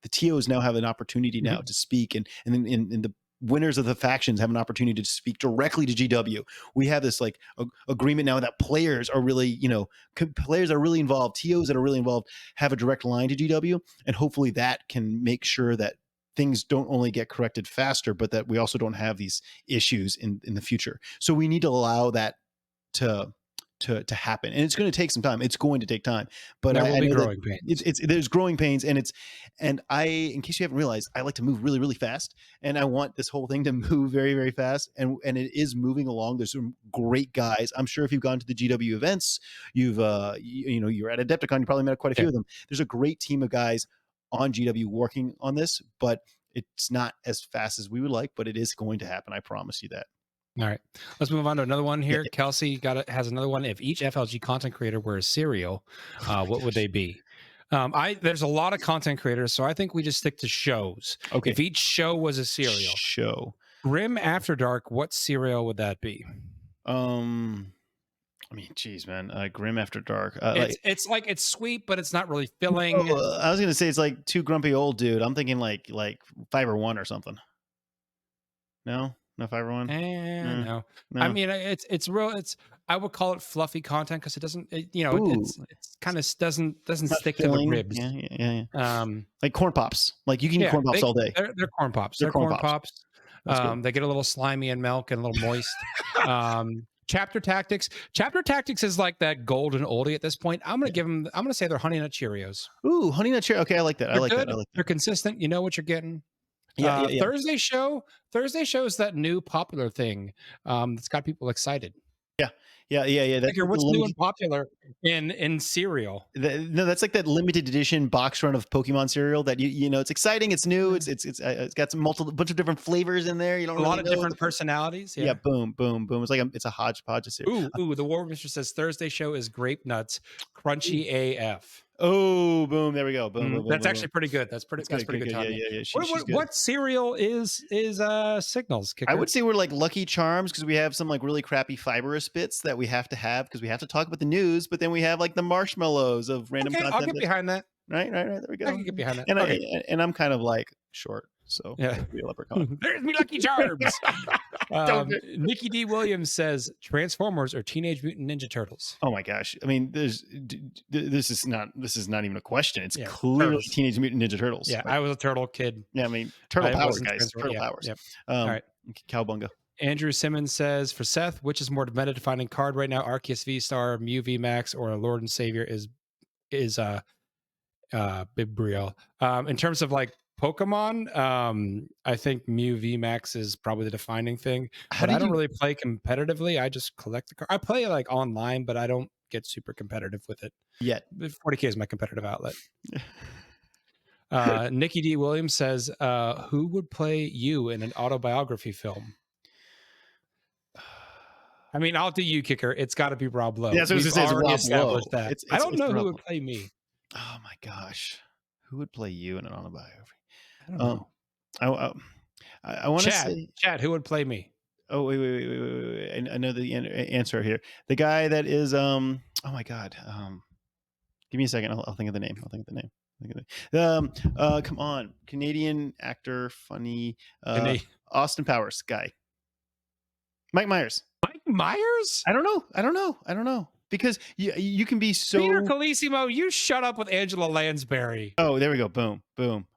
TOs now have an opportunity now to speak, and then in the winners of the factions have an opportunity to speak directly to GW. We have this agreement now that players are really involved, TOs that are really involved have a direct line to GW, and hopefully that can make sure that things don't only get corrected faster, but that we also don't have these issues in the future. So we need to allow that to happen, and it's going to take some time. It's going to take time, but there will be know growing pains. There's growing pains, and I, in case you haven't realized, I like to move really, really fast, and I want this whole thing to move very, very fast, and it is moving along. There's some great guys. I'm sure if you've gone to the GW events, you're at Adepticon, you probably met quite a few of them. There's a great team of guys on GW working on this, but it's not as fast as we would like, but it is going to happen. I promise you that. All right, let's move on to another one here. Kelsey has another one. If each FLG content creator were a serial, what would they be? There's a lot of content creators, so I think we just stick to shows. Okay. If each show was a serial show, Grim After Dark, what serial would that be? I mean, geez, man, Grim After Dark. It's sweet, but it's not really filling. I was gonna say it's like Too Grumpy Old Dude. I'm thinking like Fiber One or something. No, Fiber One. No. I mean, it's real. I would call it fluffy content because it doesn't. It's kind of doesn't stick to the ribs. Yeah. Like corn pops. Like you can eat corn pops all day. They're corn pops. They're corn pops. They get a little slimy in milk and a little moist. Chapter Tactics. Chapter Tactics is like that golden oldie at this point. I'm gonna say they're Honey Nut Cheerios. Ooh, Honey Nut Cheerios. Okay, I like that. I like that. They're consistent. You know what you're getting. Yeah. Thursday show is that new popular thing that's got people excited. Yeah. What's new and popular in cereal? That's like that limited edition box run of Pokemon cereal that it's exciting, it's new, it's got some bunch of different flavors in there. You don't a lot of different personalities. Yeah. Boom. It's a hodgepodge of cereal. Ooh, the War Mister says Thursday show is grape nuts, crunchy AF. Oh, boom! There we go. Boom. That's actually pretty good. That's pretty good timing. Yeah. What cereal is Signals, Kicker? I would say we're like Lucky Charms because we have some like really crappy fibrous bits that we have to have because we have to talk about the news. But then we have like the marshmallows of random content. I'll get behind that. Right. There we go. I can get behind that. And I'm kind of like short, so yeah. There's me Lucky Charms. Nikki D. Williams says Transformers or Teenage Mutant Ninja Turtles. Oh my gosh! I mean, this is not even a question. It's clearly Turtles. Teenage Mutant Ninja Turtles. Yeah, I was a turtle kid. Yeah, I mean, turtle powers, guys. Turtle powers. Yep. All right, Cowbunga. Andrew Simmons says, for Seth, which is more meta defining card right now? Arceus V Star, Mew V Max, or Lord and Savior is Bibriel. In terms of like Pokemon, I think Mew V Max is probably the defining thing. How But I did don't you really play competitively. I just collect the card. I play like online, but I don't get super competitive with it. yet? 40K is my competitive outlet. Nikki D. Williams says, who would play you in an autobiography film? I mean, I'll do you, Kicker. It's got to be Rob Lowe. Yeah, so I was We've gonna say it's already Rob Lowe. established that. It's I don't know who Rob would Lowe. play me. Oh my gosh, who would play you in an autobiography? I don't know. I want to say Chad, who would play me? Oh wait. I know the answer here. The guy that is oh my god. Give me a second. I'll think of the name. Come on, Canadian actor, funny, Austin Powers guy, Mike Myers. Mike Myers? I don't know because you can be so. Peter Colissimo, you shut up with Angela Lansbury. Oh, there we go. Boom.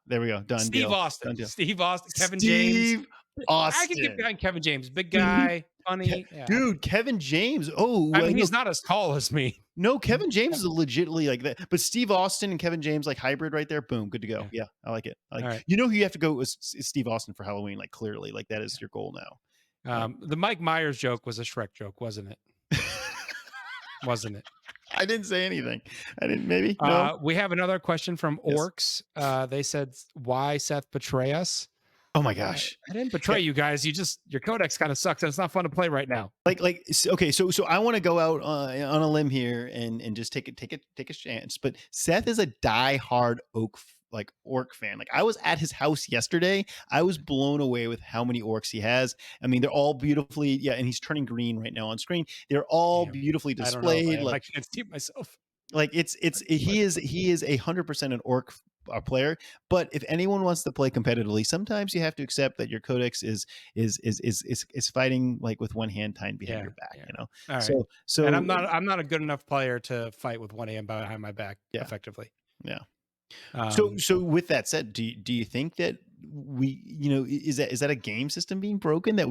There we go. Done. Steve deal. Austin. Done deal. Steve Austin. Kevin Steve James. Austin. I can get behind Kevin James. Big guy, funny. Dude, Kevin James. Oh, I mean, he's not as tall as me. No, Kevin James is legitimately like that. But Steve Austin and Kevin James, like hybrid right there. Boom, good to go. Yeah, I like it. Right. You know who you have to go is Steve Austin for Halloween. Like clearly, like that is your goal now. The Mike Myers joke was a Shrek joke, wasn't it? Wasn't it? I didn't say anything. I didn't. Maybe. No. We have another question from Orcs. They said, "Why Seth betray us?" Oh my gosh! I didn't betray you guys. Your codex kind of sucks, and it's not fun to play right now. Okay, so I want to go out on a limb here and just take a chance. But Seth is a diehard orc fan. Like I was at his house yesterday. I was blown away with how many orcs he has. I mean, they're all beautifully, and he's turning green right now on screen. They're all beautifully displayed. I can't see myself. Like he is 100% an orc player. But if anyone wants to play competitively, sometimes you have to accept that your codex is fighting like with one hand tied behind your back. You know. All right. So and I'm not a good enough player to fight with one hand behind my back effectively. Yeah. So with that said, do you think that is that a game system being broken that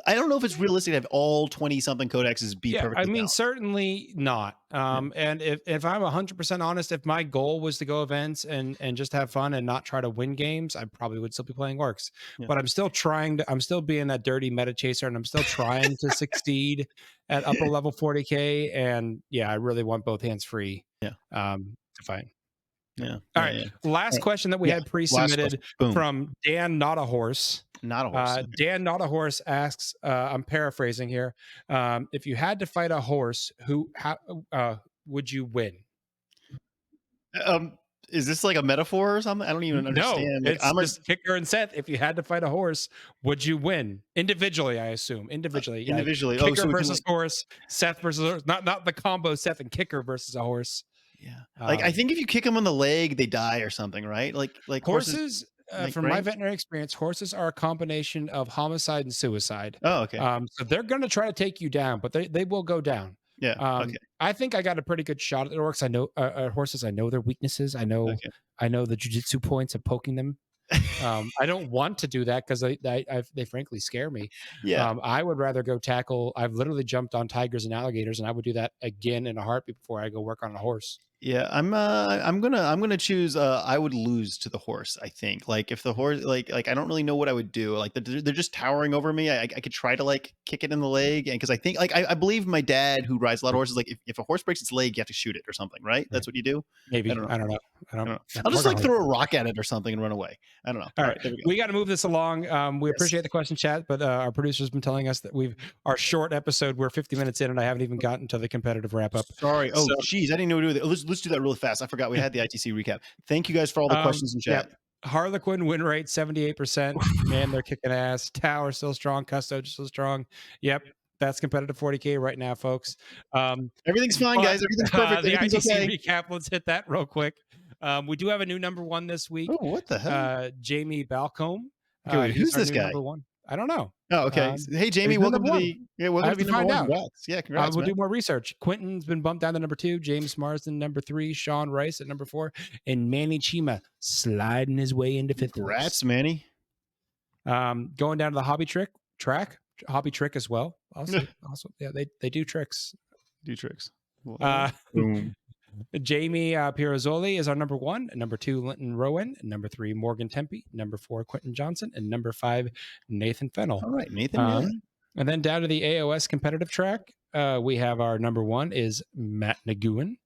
I don't know if it's realistic to have all 20 something codexes be perfectly balanced. Certainly not. And if I'm 100% honest, if my goal was to go events and just have fun and not try to win games, I probably would still be playing orcs. But I'm still being that dirty meta chaser, and I'm still trying to succeed at upper level 40K. And I really want both hands free to fight. Yeah. All right. Last question that we had pre-submitted from Dan Not a Horse. Not a horse. Okay. Dan Not a Horse asks, I'm paraphrasing here. If you had to fight a horse, how would you win? Is this like a metaphor or something? I don't even understand. No, it's just Kicker and Seth. If you had to fight a horse, would you win? Individually, I assume. Individually. Individually. Kicker versus horse, Seth versus horse. Not the combo Seth and Kicker versus a horse. Yeah. I think if you kick them on the leg, they die or something, right? Like horses from my veterinary experience, horses are a combination of homicide and suicide. Oh, okay. So they're going to try to take you down, but they will go down. Yeah. Okay. I think I got a pretty good shot at the orcs. I know horses. I know their weaknesses. I know the jujitsu points of poking them. I don't want to do that because they frankly scare me. Yeah. I would rather go tackle. I've literally jumped on tigers and alligators, and I would do that again in a heartbeat before I go work on a horse. Yeah, I'm gonna choose. I would lose to the horse. I think like if the horse like I don't really know what I would do. Like they're just towering over me. I could try to like kick it in the leg, and because I think I believe my dad who rides a lot of horses. Like if a horse breaks its leg, you have to shoot it or something, right? That's what you do. Maybe I don't know. I'll just like throw a rock at it or something and run away. I don't know. All right, we got to move this along. We appreciate the question, chat, but our producer's been telling us that our short episode. We're 50 minutes in, and I haven't even gotten to the competitive wrap up. Sorry. Oh, geez, I didn't know what to do with it. Let's do that really fast. I forgot we had the ITC recap. Thank you guys for all the questions in chat. Harlequin win rate 78%. Man, they're kicking ass. Tower still strong. Custo still strong. Yep. That's competitive 40K right now, folks. Everything's fine, guys. Everything's perfect. The Everything's ITC okay. recap. Let's hit that real quick. We do have a new number one this week. Oh, what the hell? Jamie Balcombe. Okay, wait, who's this guy? Number one. I don't know. Oh, okay. Hey, Jamie, welcome to welcome to number one. Congrats. Yeah, congrats. We'll do more research. Quentin's been bumped down to number 2. James Marsden, number 3. Sean Rice at number 4. And Manny Chima sliding his way into 5th. Congrats, Manny. Going down to the hobby track. hobby trick as well. Also, yeah, they do tricks. Do tricks. Boom. Jamie Pirazzoli is our number 1. Number 2, Linton Rowan. Number 3, Morgan Tempe. Number 4, Quentin Johnson. And number 5, Nathan Fennell. All right, Nathan. And then down to the AOS competitive track, we have our number 1 is Matt Nguyen.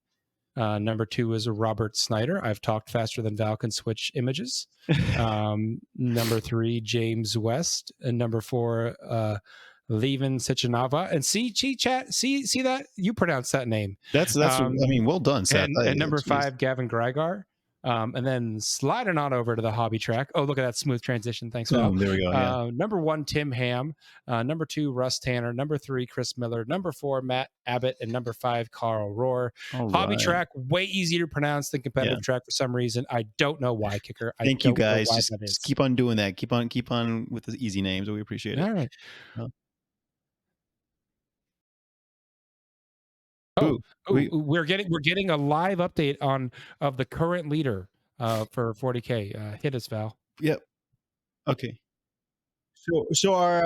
Number 2 is Robert Snyder. I've talked faster than Val can switch images. Number 3, James West. And number 4, Levin Sichanava. And see that? You pronounce that name. That's I mean, well done, Seth. And number 5, Gavin Greigar. And then sliding on over to the hobby track. Oh, look at that smooth transition. Thanks, Val. There we go. Yeah. Number 1, Tim Ham. Number 2, Russ Tanner. Number 3, Chris Miller. Number 4, Matt Abbott. And number 5, Carl Rohr. Hobby track, way easier to pronounce than competitive track for some reason. I don't know why, Kicker. Thank you, guys. Just keep on doing that. Keep on with the easy names. We appreciate it. All right. We're getting a live update of the current leader for 40K. Hit us, Val. Yep. Okay. So our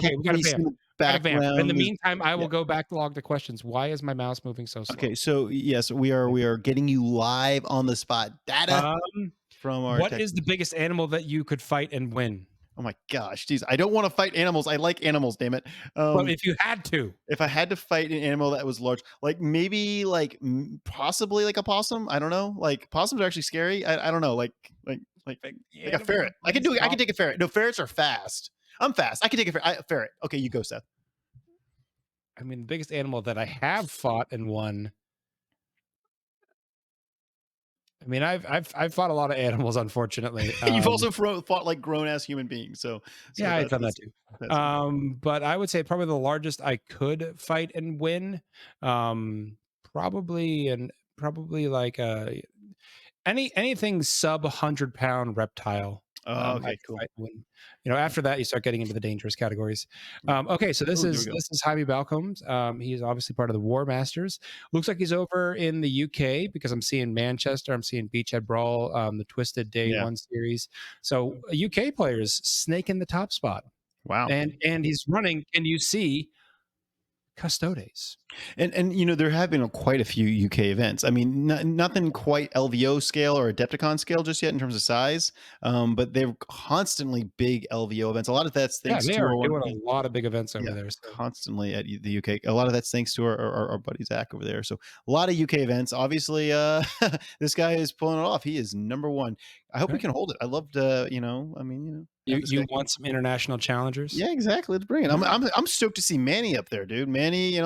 we got a background. In the meantime, I will go back to log the questions. Why is my mouse moving so slow? Okay, so yes, we are getting you live on the spot data from our. What is the biggest animal that you could fight and win? Oh my gosh, geez, I don't want to fight animals. I like animals, damn it. But if you had to, if I had to fight an animal that was large, like maybe possibly like a possum. I don't know. Like possums are actually scary. I don't know. Like a ferret. I can take a ferret. No, ferrets are fast. I'm fast. I can take a ferret. Okay, you go, Seth. I mean, the biggest animal that I have fought and won. I mean, I've fought a lot of animals, unfortunately. You've also fought like grown ass human beings, so yeah, I've done that too. But I would say probably the largest I could fight and win, probably like anything sub 100-pound reptile. Okay, cool. After that, you start getting into the dangerous categories. Okay, so this is Jaime Balcombs. He's obviously part of the War Masters. Looks like he's over in the UK because I'm seeing Manchester. I'm seeing Beachhead Brawl, the Twisted Day 1 series. So UK players snaking the top spot. Wow. And he's running, and you see Custodes. And there have been quite a few UK events. I mean, nothing quite LVO scale or Adepticon scale just yet in terms of size, but they're constantly big LVO events. A lot of that's thanks to doing a lot of big events over there. So. Constantly at the UK. A lot of that's thanks to our buddy Zach over there. So a lot of UK events. Obviously, this guy is pulling it off. He is number 1. I hope we can hold it. I loved, You want some international challengers? Yeah, exactly. Let's bring it. I'm stoked to see Manny up there, dude. Manny,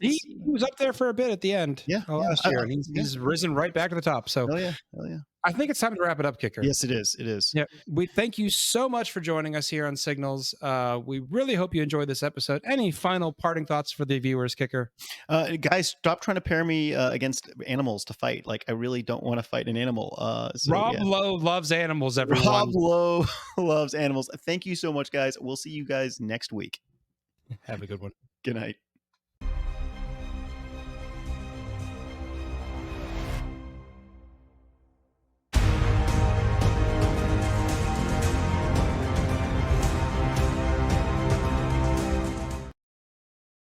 he was up there for a bit at the end. Last year, and he's risen right back to the top. So hell yeah. I think it's time to wrap it up, Kicker. Yes, it is. It is. Yeah. We thank you so much for joining us here on Signals. We really hope you enjoyed this episode. Any final parting thoughts for the viewers, Kicker? Guys, stop trying to pair me against animals to fight. Like, I really don't want to fight an animal. Rob Lowe loves animals, everyone. Rob Lowe loves animals. Thank you so much, guys. We'll see you guys next week. Have a good one. Good night.